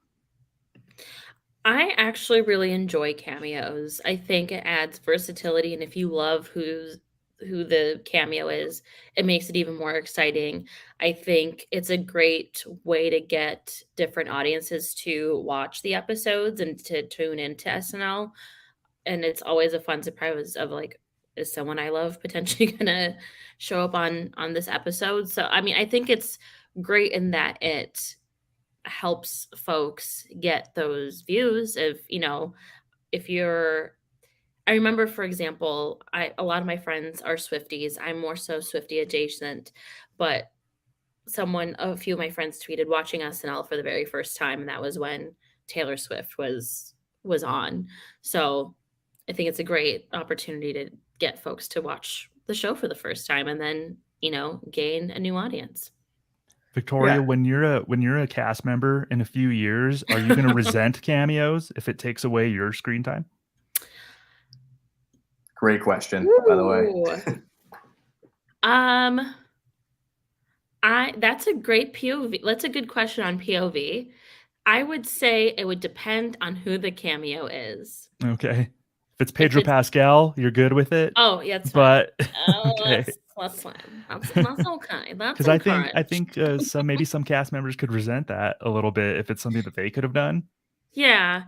I actually really enjoy cameos. I think it adds versatility, and if you love who the cameo is, it makes it even more exciting. I think it's a great way to get different audiences to watch the episodes and to tune into SNL. And it's always a fun surprise of like, is someone I love potentially gonna show up on this episode? So I mean, I think it's great in that it helps folks get those views. If you're I remember, for example, a lot of my friends are Swifties. I'm more so Swiftie adjacent, but a few of my friends tweeted watching SNL for the very first time, and that was when Taylor Swift was on. So I think it's a great opportunity to get folks to watch the show for the first time and then, gain a new audience. Victoria, Yeah. when you're a cast member in a few years, are you going to resent cameos if it takes away your screen time? Great question, by the way. That's a great POV. That's a good question on POV. I would say it would depend on who the cameo is. Okay. If it's Pedro Pascal, you're good with it. Oh, yeah, it's fine. But okay. That's fine. That's okay. That's because I think some cast members could resent that a little bit if it's something that they could have done. Yeah,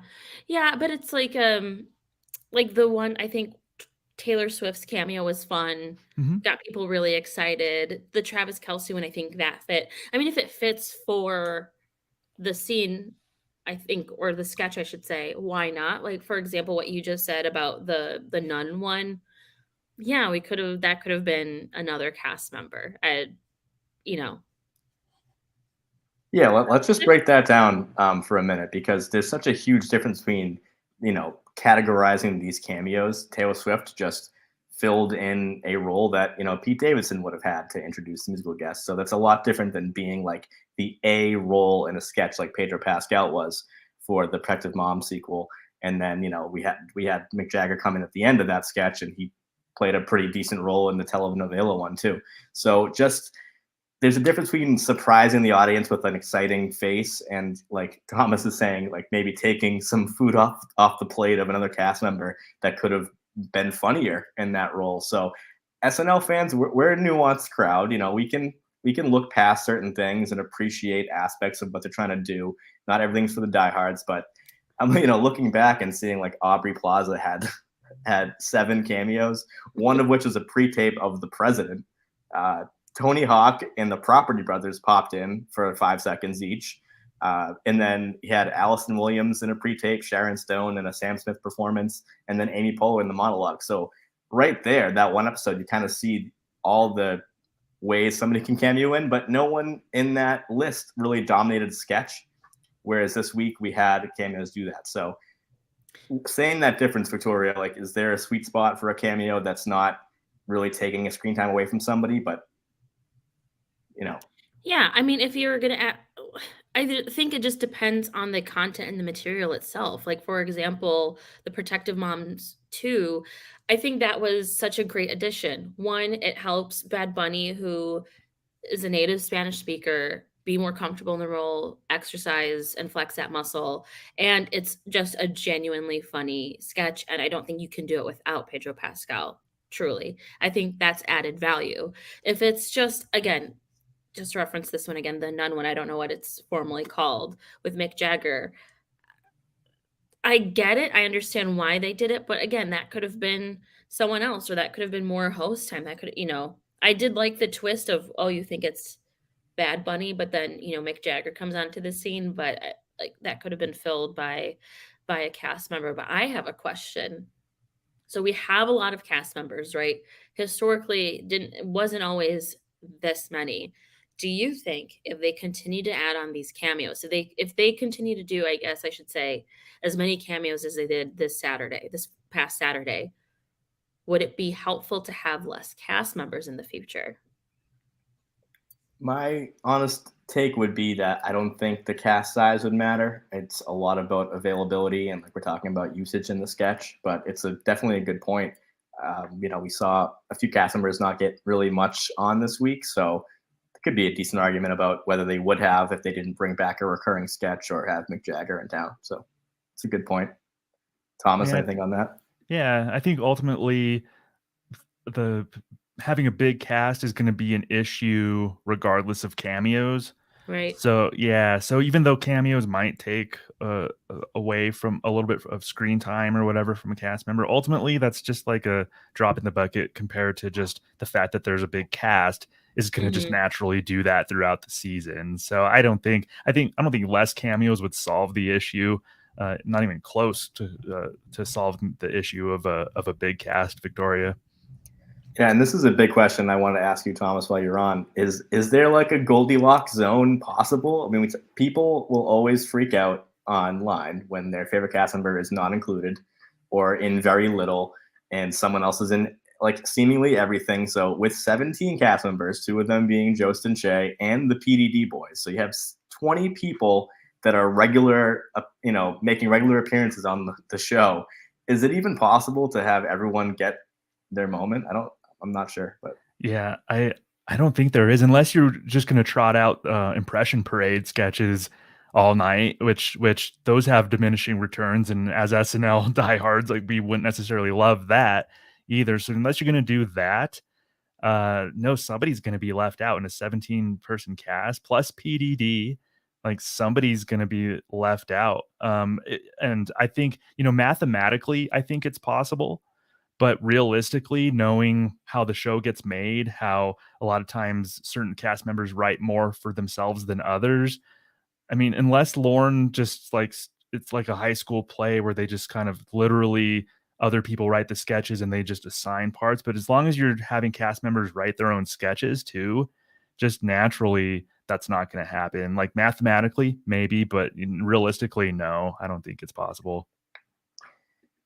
but it's like the one, I think Taylor Swift's cameo was fun, got people really excited. The Travis Kelce one, I think that fit. I mean, if it fits for the scene, I think, or the sketch, I should say, why not? Like, for example, what you just said about the nun one. Yeah, that could have been another cast member. Yeah, let's just break that down for a minute, because there's such a huge difference between, categorizing these cameos. Taylor Swift just filled in a role that, Pete Davidson would have had to introduce the musical guests. So that's a lot different than being like the A role in a sketch like Pedro Pascal was for the Protective Mom sequel. And then, we had Mick Jagger come in at the end of that sketch, and he played a pretty decent role in the telenovela one too. So just, there's a difference between surprising the audience with an exciting face and, like Thomas is saying, like maybe taking some food off the plate of another cast member that could have been funnier in that role. So SNL fans, we're a nuanced crowd. We can look past certain things and appreciate aspects of what they're trying to do. Not everything's for the diehards, but I'm looking back and seeing like Aubrey Plaza had 7 cameos, one of which was a pre-tape of The President. Tony Hawk and the Property Brothers popped in for 5 seconds each. And then he had Allison Williams in a pre-tape, Sharon Stone in a Sam Smith performance, and then Amy Poehler in the monologue. So right there, that one episode, you kind of see all the ways somebody can cameo in, but no one in that list really dominated sketch. Whereas this week we had cameos do that. So saying that difference, Victoria, like, is there a sweet spot for a cameo that's not really taking a screen time away from somebody, but Yeah, I mean, if you're gonna add, think it just depends on the content and the material itself. Like, for example, the Protective Moms 2, I think that was such a great addition. One, it helps Bad Bunny, who is a native Spanish speaker, be more comfortable in the role, exercise and flex that muscle. And it's just a genuinely funny sketch. And I don't think you can do it without Pedro Pascal. Truly. I think that's added value. If it's just, again, just to reference this one again, the Nun one, I don't know what it's formally called, with Mick Jagger. I get it. I understand why they did it. But again, that could have been someone else, or that could have been more host time. That could, I did like the twist of, oh, you think it's Bad Bunny, but then, Mick Jagger comes onto the scene, but like that could have been filled by a cast member. But I have a question. So we have a lot of cast members, right? Historically, it wasn't always this many. Do you think if they continue to add on these cameos, if they continue to do, I guess I should say, as many cameos as they did this past Saturday, would it be helpful to have less cast members in the future? My honest take would be that I don't think the cast size would matter. It's a lot about availability and, like, we're talking about usage in the sketch, but it's definitely a good point. We saw a few cast members not get really much on this week, so it could be a decent argument about whether they would have if they didn't bring back a recurring sketch or have Mick Jagger in town. So it's a good point. Thomas, anything on that? Yeah, I think ultimately having a big cast is going to be an issue regardless of cameos. Right. So even though cameos might take away from a little bit of screen time or whatever from a cast member, ultimately that's just like a drop in the bucket compared to just the fact that there's a big cast is going to just naturally do that throughout the season. So I don't think less cameos would solve the issue. Not even close to solving the issue of a big cast, Victoria. Yeah, and this is a big question I want to ask you, Thomas, while you're on. Is there like a Goldilocks zone possible? I mean, people will always freak out online when their favorite cast member is not included or in very little, and someone else is in, like, seemingly everything. So with 17 cast members, 2 of them being Jost and Shay and the PDD boys, so you have 20 people that are regular, making regular appearances on the show. Is it even possible to have everyone get their moment? I'm not sure, but yeah, I don't think there is, unless you're just going to trot out impression parade sketches all night, which those have diminishing returns, and as SNL diehards, like, we wouldn't necessarily love that either. So unless you're going to do that, no, somebody's going to be left out in a 17-person cast plus PDD. Like, somebody's going to be left out. And I think, mathematically, I think it's possible. But realistically, knowing how the show gets made, how a lot of times certain cast members write more for themselves than others. I mean, unless Lorne just, like, it's like a high school play where they just kind of literally other people write the sketches and they just assign parts. But as long as you're having cast members write their own sketches too, just naturally, that's not going to happen. Like, mathematically, maybe, but realistically, no, I don't think it's possible.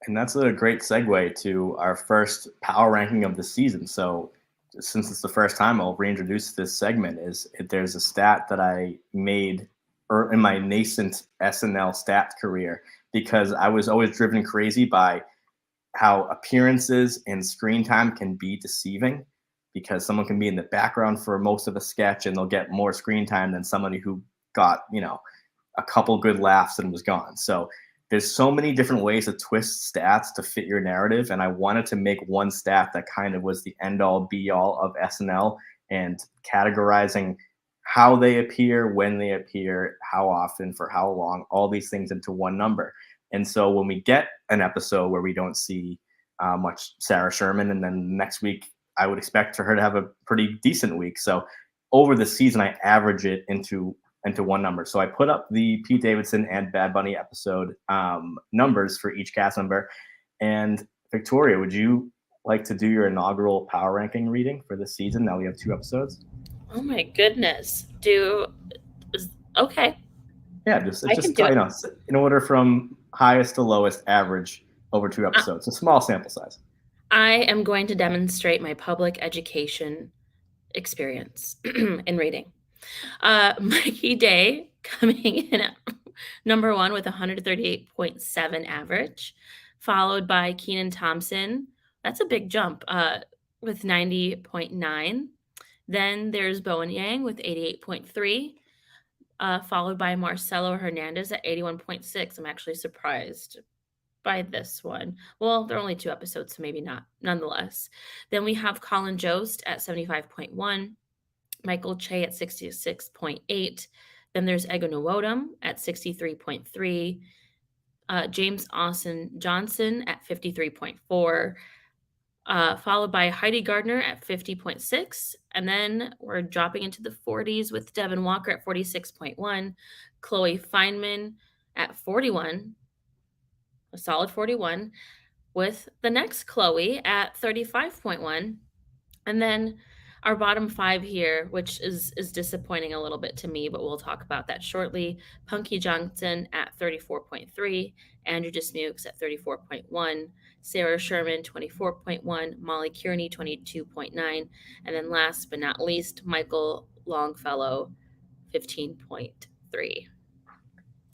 And that's a great segue to our first power ranking of the season. So since it's the first time, I'll reintroduce this segment. There's a stat that I made in my nascent SNL stat career, because I was always driven crazy by how appearances and screen time can be deceiving, because someone can be in the background for most of a sketch and they'll get more screen time than somebody who got, a couple good laughs and was gone. So there's so many different ways to twist stats to fit your narrative, and I wanted to make one stat that kind of was the end-all, be-all of SNL, and categorizing how they appear, when they appear, how often, for how long, all these things into one number. And so when we get an episode where we don't see much Sarah Sherman, and then next week I would expect for her to have a pretty decent week. So over the season, I average it into one number. So I put up the Pete Davidson and Bad Bunny episode numbers for each cast member. And Victoria, would you like to do your inaugural power ranking reading for this season? Now we have 2 episodes. Oh my goodness. Okay. Yeah, it's just in order from highest to lowest average over 2 episodes. A small sample size. I am going to demonstrate my public education experience in reading. Mikey Day coming in at number 1 with 138.7 average, followed by Keenan Thompson. That's a big jump with 90.9. Then there's Bowen Yang with 88.3, followed by Marcelo Hernandez at 81.6. I'm actually surprised by this one. Well, there are only 2 episodes, so maybe not, nonetheless. Then we have Colin Jost at 75.1, Michael Che at 66.8. Then there's Ego Nwodum at 63.3, James Austin Johnson at 53.4, followed by Heidi Gardner at 50.6. And then we're dropping into the 40s with Devin Walker at 46.1, Chloe Feynman at 41, a solid 41, with the next Chloe at 35.1. And then our bottom 5 here, which is disappointing a little bit to me, but we'll talk about that shortly. Punky Johnson at 34.3, Andrew Dismukes at 34.1, Sarah Sherman 24.1, Molly Kearney 22.9, and then last but not least, Michael Longfellow 15.3.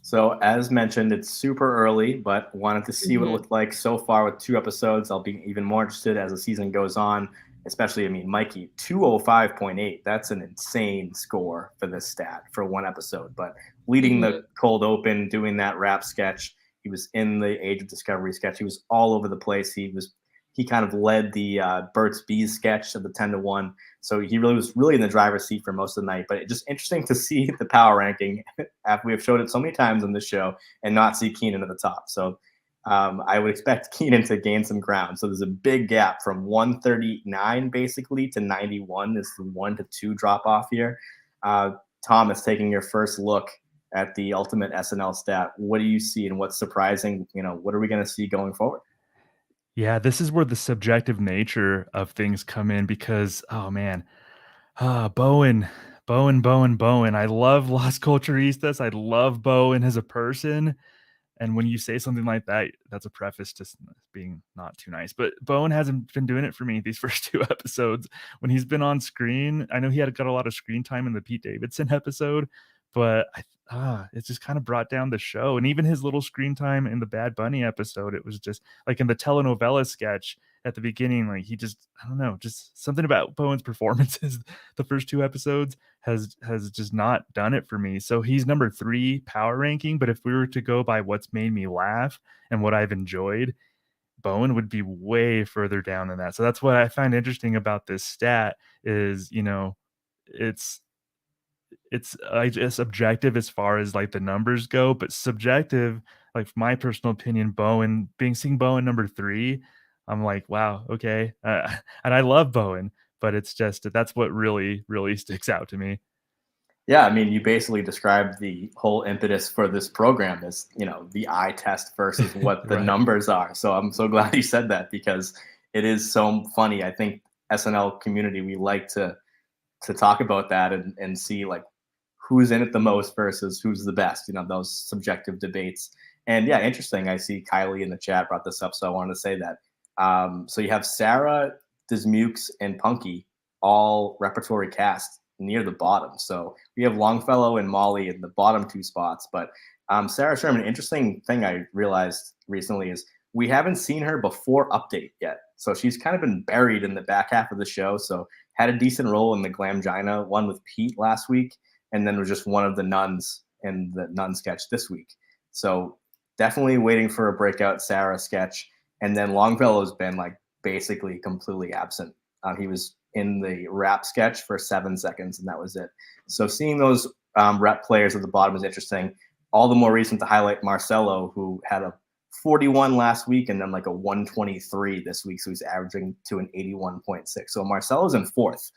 So as mentioned, it's super early, but wanted to see what it looked like so far with 2 episodes. I'll be even more interested as the season goes on, especially, Mikey, 205.8. That's an insane score for this stat for 1 episode. But leading the cold open, doing that rap sketch, he was in the Age of Discovery sketch. He was all over the place. He kind of led the Burt's Bees sketch of the 10-1. So he was really in the driver's seat for most of the night. But it's just interesting to see the power ranking after we have showed it so many times on this show and not see Keenan at the top. So I would expect Keenan to gain some ground. So there's a big gap from 139 basically to 91. Is the 1 to 2 drop off here. Thomas, taking your first look at the ultimate SNL stat, what do you see and what's surprising? What are we going to see going forward? Yeah, this is where the subjective nature of things come in because, oh man, Bowen. I love Las Culturistas. I love Bowen as a person. And when you say something like that, that's a preface to being not too nice. But Bowen hasn't been doing it for me these first 2 episodes. When he's been on screen, I know he got a lot of screen time in the Pete Davidson episode, but it's just kind of brought down the show. And even his little screen time in the Bad Bunny episode, it was just like in the telenovela sketch at the beginning, like he just, I don't know, just something about Bowen's performances the first 2 episodes has just not done it for me. So he's number 3 power ranking, but if we were to go by what's made me laugh and what I've enjoyed, Bowen would be way further down than that. So that's what I find interesting about this stat is, it's I guess objective as far as like the numbers go, but subjective, like my personal opinion, seeing Bowen number 3, I'm like, wow, okay. And I love Bowen, but it's just that's what really sticks out to me. Yeah, you basically described the whole impetus for this program as, the eye test versus what the Right. numbers are. So I'm so glad you said that because it is so funny. I think SNL community, we like to talk about that and see like who's in it the most versus who's the best, those subjective debates. And yeah, interesting. I see Kylie in the chat brought this up, so I wanted to say that. So you have Sarah, Dismukes, and Punky, all repertory cast near the bottom. So we have Longfellow and Molly in the bottom 2 spots. But Sarah Sherman, interesting thing I realized recently is we haven't seen her before Update yet. So she's kind of been buried in the back half of the show. So had a decent role in the Glamgina one with Pete last week, and then was just one of the nuns in the nun sketch this week. So definitely waiting for a breakout Sarah sketch. And then Longfellow's been like basically completely absent. He was in the rap sketch for 7 seconds, and that was it. So seeing those rep players at the bottom is interesting. All the more reason to highlight Marcelo, who had a 41 last week and then like a 123 this week. So he's averaging to an 81.6. So Marcelo's in 4th.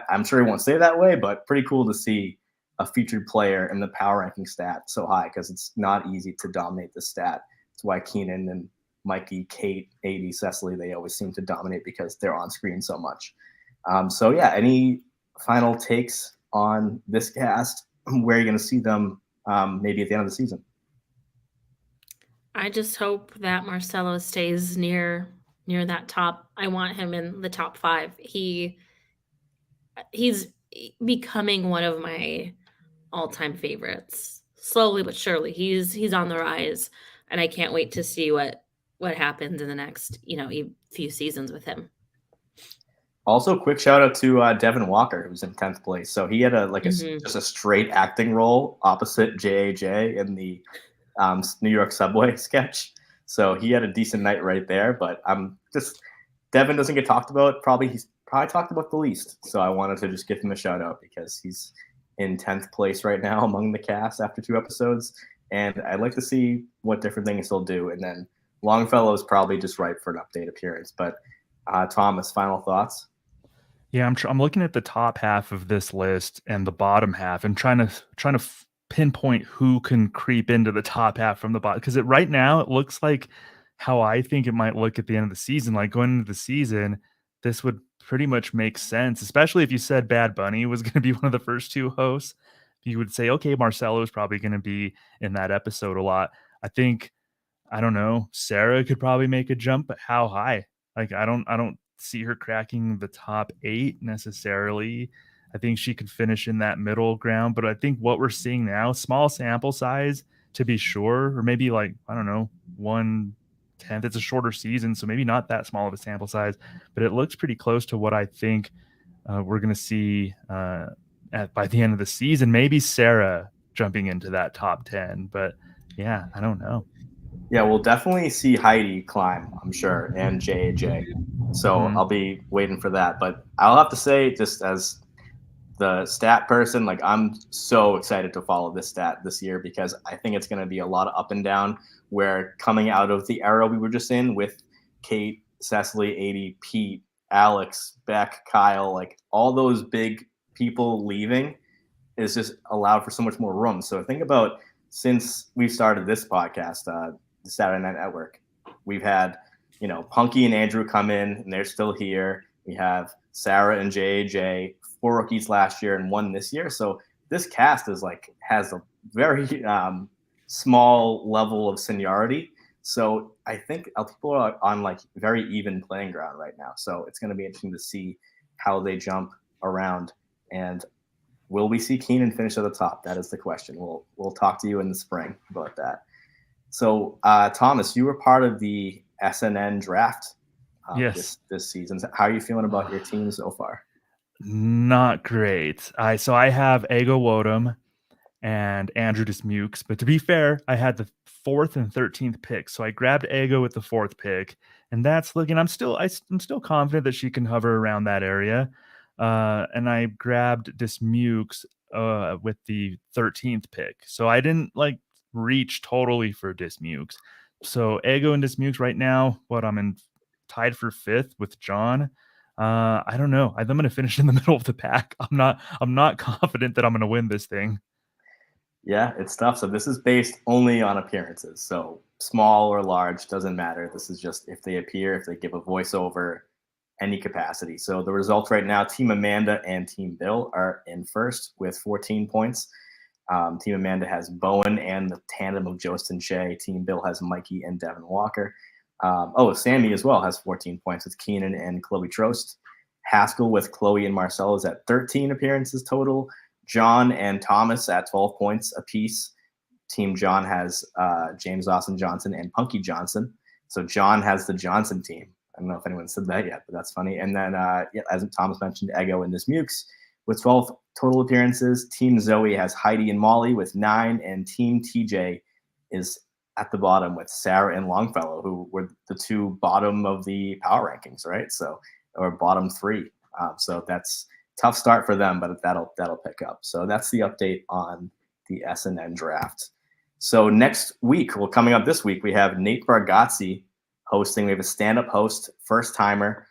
I'm sure he won't stay that way, but pretty cool to see a featured player in the power ranking stat so high because it's not easy to dominate the stat. That's why Keenan and Mikey, Kate, Adi, Cecily, they always seem to dominate because they're on screen so much. So yeah, any final takes on this cast? Where are you going to see them maybe at the end of the season? I just hope that Marcelo stays near that top. I want him in the top 5. He's becoming one of my all-time favorites. Slowly but surely. He's on the rise, and I can't wait to see what happens in the next, few seasons with him. Also, quick shout out to Devin Walker, who's in 10th place. So he had just a straight acting role opposite JAJ in the New York subway sketch. So he had a decent night right there. But Devin doesn't get talked about. He's probably talked about the least. So I wanted to just give him a shout out because he's in 10th place right now among the cast after 2 episodes. And I'd like to see what different things he'll do. And then Longfellow is probably just ripe for an update appearance. But Thomas, final thoughts? Yeah, I'm looking at the top half of this list and the bottom half and trying to pinpoint who can creep into the top half from the bottom, because right now it looks like how I think it might look at the end of the season. Like going into the season, this would pretty much make sense, especially if you said Bad Bunny was going to be one of the first 2 hosts. You would say, okay, Marcelo is probably going to be in that episode a lot. I don't know, Sarah could probably make a jump, but how high? Like I don't see her cracking the top 8 necessarily. I think she could finish in that middle ground, but I think what we're seeing now, small sample size to be sure, or maybe like, I don't know, 1/10. It's a shorter season, so maybe not that small of a sample size, but it looks pretty close to what I think we're going to see by the end of the season. Maybe Sarah jumping into that top 10, but yeah, I don't know. Yeah, we'll definitely see Heidi climb, I'm sure, and JAJ. So I'll be waiting for that. But I'll have to say, just as the stat person, like I'm so excited to follow this stat this year because I think it's going to be a lot of up and down. Where coming out of the era we were just in with Kate, Cecily, 80, Pete, Alex, Beck, Kyle, like all those big people leaving is just allowed for so much more room. So think about since we've started this podcast, the Saturday Night Network, we've had, Punky and Andrew come in and they're still here. We have Sarah and JJ, 4 rookies last year and 1 this year. So this cast has a very small level of seniority. So I think people are on very even playing ground right now. So it's going to be interesting to see how they jump around. And will we see Keenan finish at the top? That is the question. We'll talk to you in the spring about that. So, Thomas, you were part of the SNN draft Yes. this season. How are you feeling about your team so far? Not great. I have Ego Wodum and Andrew Dismukes, but to be fair, I had the 4th and 13th pick, so I grabbed Ego with the 4th pick, and that's looking. I'm still confident that she can hover around that area, and I grabbed Dismukes with the 13th pick, so I didn't reach totally for Dismukes. So Ego and Dismukes right now, I'm tied for 5th with John. I don't know. I'm going to finish in the middle of the pack. I'm not confident that I'm going to win this thing. Yeah, it's tough. So this is based only on appearances. So small or large, doesn't matter. This is just if they appear, if they give a voiceover, any capacity. So the results right now, Team Amanda and Team Bill are in first with 14 points. Team Amanda has Bowen and the tandem of Jostin Shea. Team Bill has Mikey and Devin Walker. Sammy as well has 14 points with Keenan and Chloe Trost. Haskell with Chloe and Marcelo is at 13 appearances total. John and Thomas at 12 points apiece. Team John has James Austin Johnson and Punky Johnson. So John has the Johnson team. I don't know if anyone said that yet, but that's funny. And then, as Thomas mentioned, Ego and Dismukes with 12 total appearances. Team Zoe has Heidi and Molly with 9, and Team TJ is at the bottom with Sarah and Longfellow, who were the 2 bottom of the power rankings, right? So, or bottom 3. So that's tough start for them, but that'll pick up. So that's the update on the SNN draft. So next week, coming up this week, we have Nate Bargatze hosting. We have a stand-up host, first timer.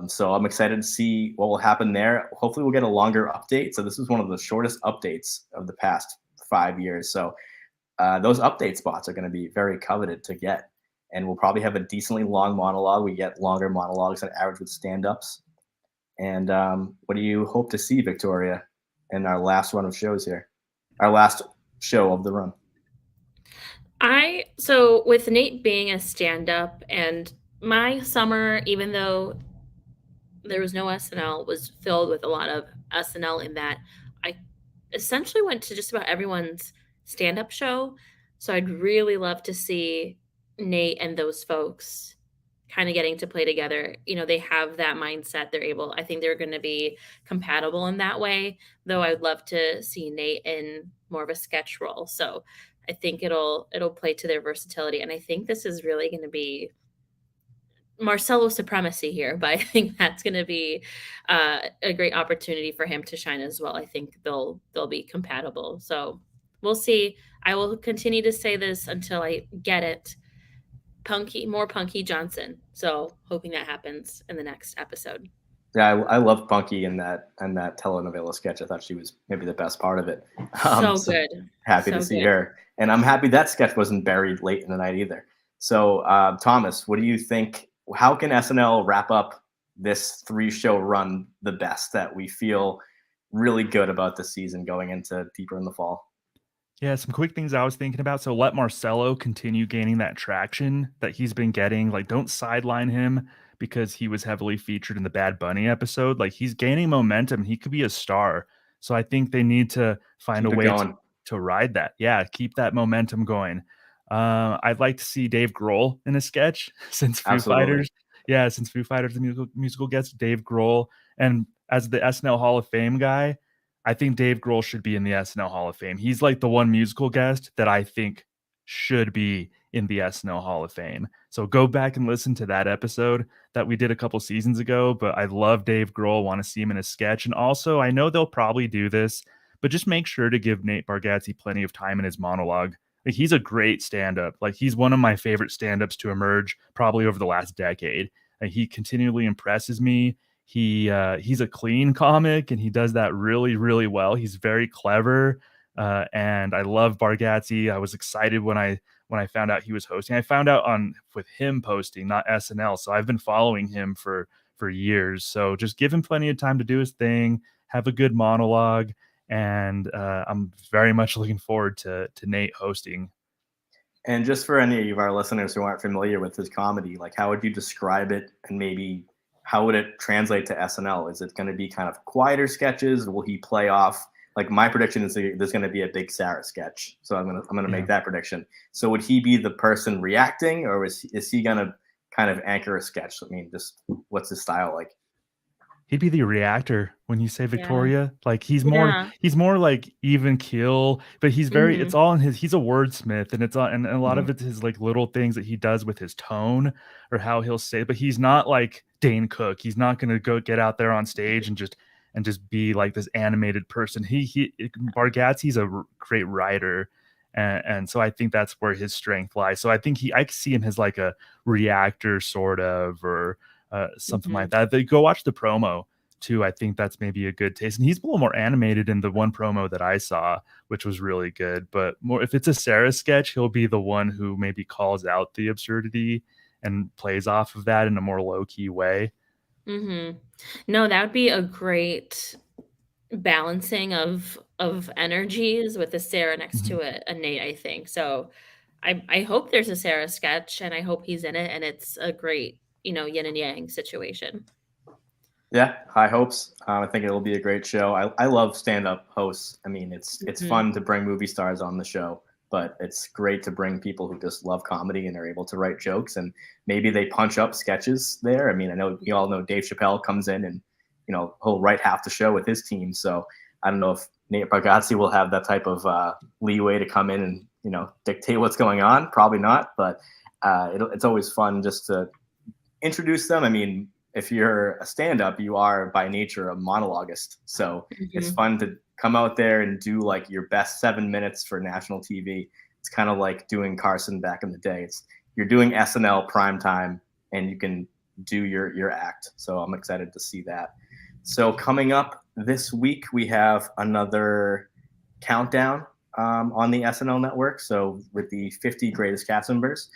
So I'm excited to see what will happen there. Hopefully we'll get a longer update. So this is one of the shortest updates of the past 5 years. So those update spots are going to be very coveted to get. And we'll probably have a decently long monologue. We get longer monologues on average with stand-ups. And what do you hope to see, Victoria, in our last run of shows here? Our last show of the run. So with Nate being a stand-up, and my summer, even though there was no SNL, was filled with a lot of SNL in that I essentially went to just about everyone's stand-up show. So I'd really love to see Nate and those folks kind of getting to play together. They have that mindset. I think they're going to be compatible in that way, though I'd love to see Nate in more of a sketch role. So I think it'll play to their versatility. And I think this is really going to be Marcelo supremacy here, but I think that's going to be a great opportunity for him to shine as well. I think they'll be compatible. So we'll see. I will continue to say this until I get it. More Punky Johnson. So hoping that happens in the next episode. Yeah, I love Punky in that telenovela sketch. I thought she was maybe the best part of it. So good. Happy to see her, and I'm happy that sketch wasn't buried late in the night either. So, Thomas, what do you think? How can SNL wrap up this 3-show run the best that we feel really good about the season going into deeper in the fall? Yeah, some quick things I was thinking about. So let Marcelo continue gaining that traction that he's been getting. Like, don't sideline him because he was heavily featured in the Bad Bunny episode. Like, he's gaining momentum. He could be a star. So I think they need to find Keep a it way going. to ride that. Yeah, keep that momentum going. I'd like to see Dave Grohl in a sketch since Foo Absolutely. Fighters. Yeah, since Foo Fighters, the musical guest, Dave Grohl. And as the SNL Hall of Fame guy, I think Dave Grohl should be in the SNL Hall of Fame. He's like the one musical guest that I think should be in the SNL Hall of Fame. So go back and listen to that episode that we did a couple seasons ago. But I love Dave Grohl, want to see him in a sketch. And also, I know they'll probably do this, but just make sure to give Nate Bargatze plenty of time in his monologue. Like, he's a great stand-up. Like, he's one of my favorite stand-ups to emerge probably over the last decade. He continually impresses me. He's a clean comic, and he does that really, really well. He's very clever, and I love Bargatze. I was excited when I found out he was hosting. I found out with him posting, not SNL. So I've been following him for years. So just give him plenty of time to do his thing, have a good monologue, and I'm very much looking forward to Nate hosting. And just for any of our listeners who aren't familiar with his comedy, like, how would you describe it, and maybe how would it translate to SNL? Is it going to be kind of quieter sketches? Will he play off? Like, my prediction is there's going to be a big Sarah sketch, so I'm gonna make that prediction. So would he be the person reacting, or is he going to kind of anchor a sketch? I mean, just what's his style like? He'd be the reactor when you say Victoria. Like, he's more like even keel, but he's very, it's all in he's a wordsmith, and and a lot of it's his like little things that he does with his tone or how he'll say, but he's not like Dane Cook. He's not going to go get out there on stage and just be like this animated person. Bargatze's a great writer. And so I think that's where his strength lies. So I think I see him as like a reactor sort of, or something like that. They go watch the promo too. I think that's maybe a good taste. And he's a little more animated in the one promo that I saw, which was really good. But more, if it's a Sarah sketch, he'll be the one who maybe calls out the absurdity and plays off of that in a more low-key way. No, that would be a great balancing of energies with a Sarah next to a Nate, I think. So I hope there's a Sarah sketch, and I hope he's in it, and it's a great, yin and yang situation. Yeah, high hopes. I think it'll be a great show. I love stand-up hosts. I mean, it's fun to bring movie stars on the show, but it's great to bring people who just love comedy and are able to write jokes, and maybe they punch up sketches there. I mean, I know you all know Dave Chappelle comes in and, he'll write half the show with his team. So I don't know if Nate Bargatze will have that type of leeway to come in and, dictate what's going on. Probably not, but it's always fun just to introduce them. I mean, if you're a stand-up, you are by nature a monologuist. So it's fun to come out there and do like your best 7 minutes for national TV. It's kind of like doing Carson back in the day. You're doing SNL primetime, and you can do your act. So I'm excited to see that. So coming up this week, we have another countdown on the SNL network. So with the 50 greatest cast members,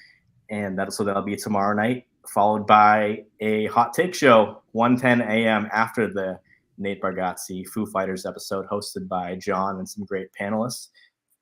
and that'll be tomorrow night, followed by a hot take show, 1:10 a.m. after the Nate Bargatze Foo Fighters episode, hosted by John and some great panelists.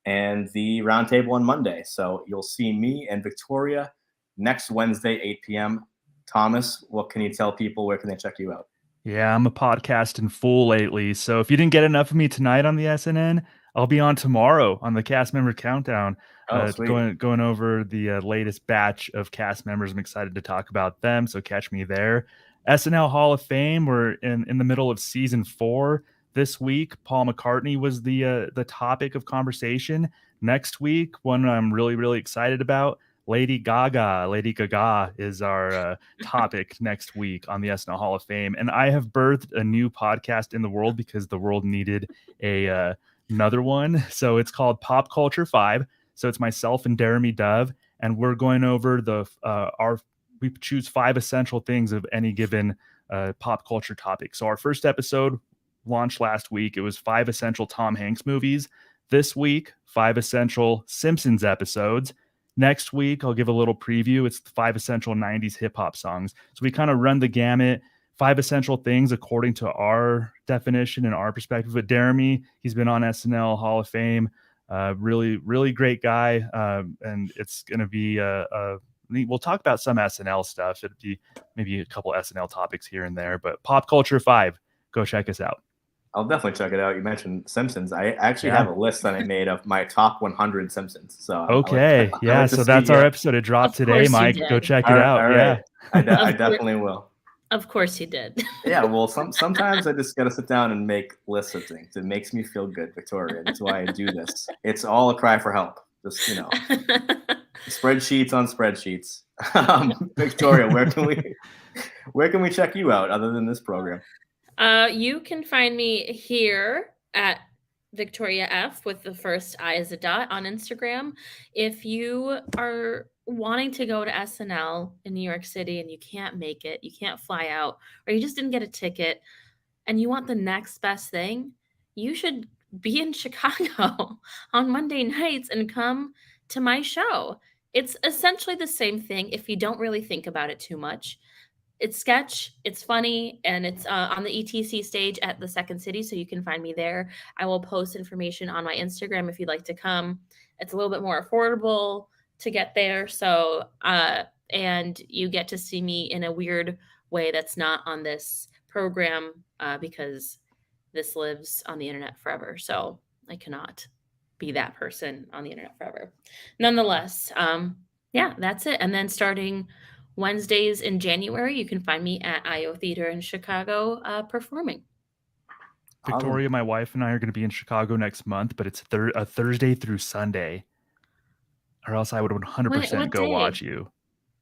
and the roundtable on Monday. So you'll see me and Victoria next Wednesday, 8 p.m. Thomas, what can you tell people? Where can they check you out? Yeah, I'm a podcast in full lately. So if you didn't get enough of me tonight on the SNN, I'll be on tomorrow on the cast member countdown, Oh, sweet. going over the latest batch of cast members. I'm excited to talk about them. So catch me there. SNL Hall of Fame. We're in the middle of season 4 this week. Paul McCartney was the topic of conversation. Next week, one I'm really excited about. Lady Gaga. Lady Gaga is our topic next week on the SNL Hall of Fame. And I have birthed a new podcast in the world because the world needed another one. So it's called Pop Culture 5. So it's myself and Jeremy Dove, and we're going over we choose 5 essential things of any given pop culture topic. So our first episode launched last week. It was 5 essential Tom Hanks movies. This week, 5 essential Simpsons episodes. Next week, I'll give a little preview. It's the 5 essential 90s hip hop songs. So we kind of run the gamut, 5 essential things according to our definition and our perspective. But Jeremy, he's been on SNL Hall of Fame. Really great guy. And it's going to be we'll talk about some SNL stuff. It'd be maybe a couple SNL topics here and there, but Pop Culture 5, go check us out. I'll definitely check it out. You mentioned Simpsons. I actually have a list that I made of my top 100 Simpsons. So okay, so that's our episode. It dropped today, Mike. Go check it out. All right. Yeah, I definitely will. Of course you did. Yeah, well, sometimes I just got to sit down and make lists of things. It makes me feel good, Victoria. That's why I do this. It's all a cry for help. Just, spreadsheets on spreadsheets. Victoria, where can we check you out other than this program? You can find me here at Victoria F with the first I as a dot on Instagram. If you are wanting to go to SNL in New York City and you can't make it, you can't fly out, or you just didn't get a ticket and you want the next best thing, you should be in Chicago on Monday nights and come to my show. It's essentially the same thing if you don't really think about it too much. It's sketch, it's funny, and it's on the ETC stage at the Second City, so you can find me there. I will post information on my Instagram if you'd like to come. It's a little bit more affordable to get there, so and you get to see me in a weird way that's not on this program because this lives on the internet forever, so I cannot be that person on the internet forever. Nonetheless, yeah, that's it. And then starting Wednesdays in January, you can find me at IO Theater in Chicago performing. Victoria, my wife and I are going to be in Chicago next month, but it's a Thursday through Sunday, or else I would 100% go watch you.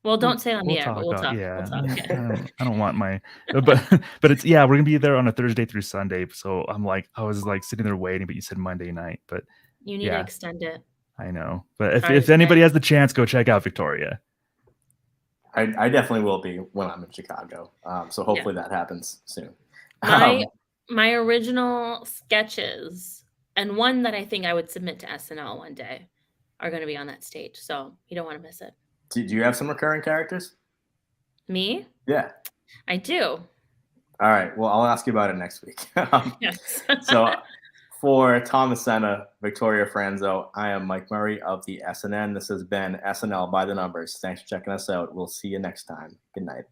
Well, don't say on the air, but we'll talk. Yeah, we'll talk. I don't want my, but it's we're gonna be there on a Thursday through Sunday. So I was sitting there waiting, but you said Monday night, but you need to extend it. I know, but if anybody has the chance, go check out Victoria. I definitely will be when I'm in Chicago. So hopefully that happens soon. My original sketches and one that I think I would submit to SNL one day are going to be on that stage. So you don't want to miss it. Do you have some recurring characters? Me? Yeah. I do. All right. Well, I'll ask you about it next week. Yes. So for Thomas Sena, Victoria Franso, I am Mike Murray of the SNN. This has been SNL by the Numbers. Thanks for checking us out. We'll see you next time. Good night.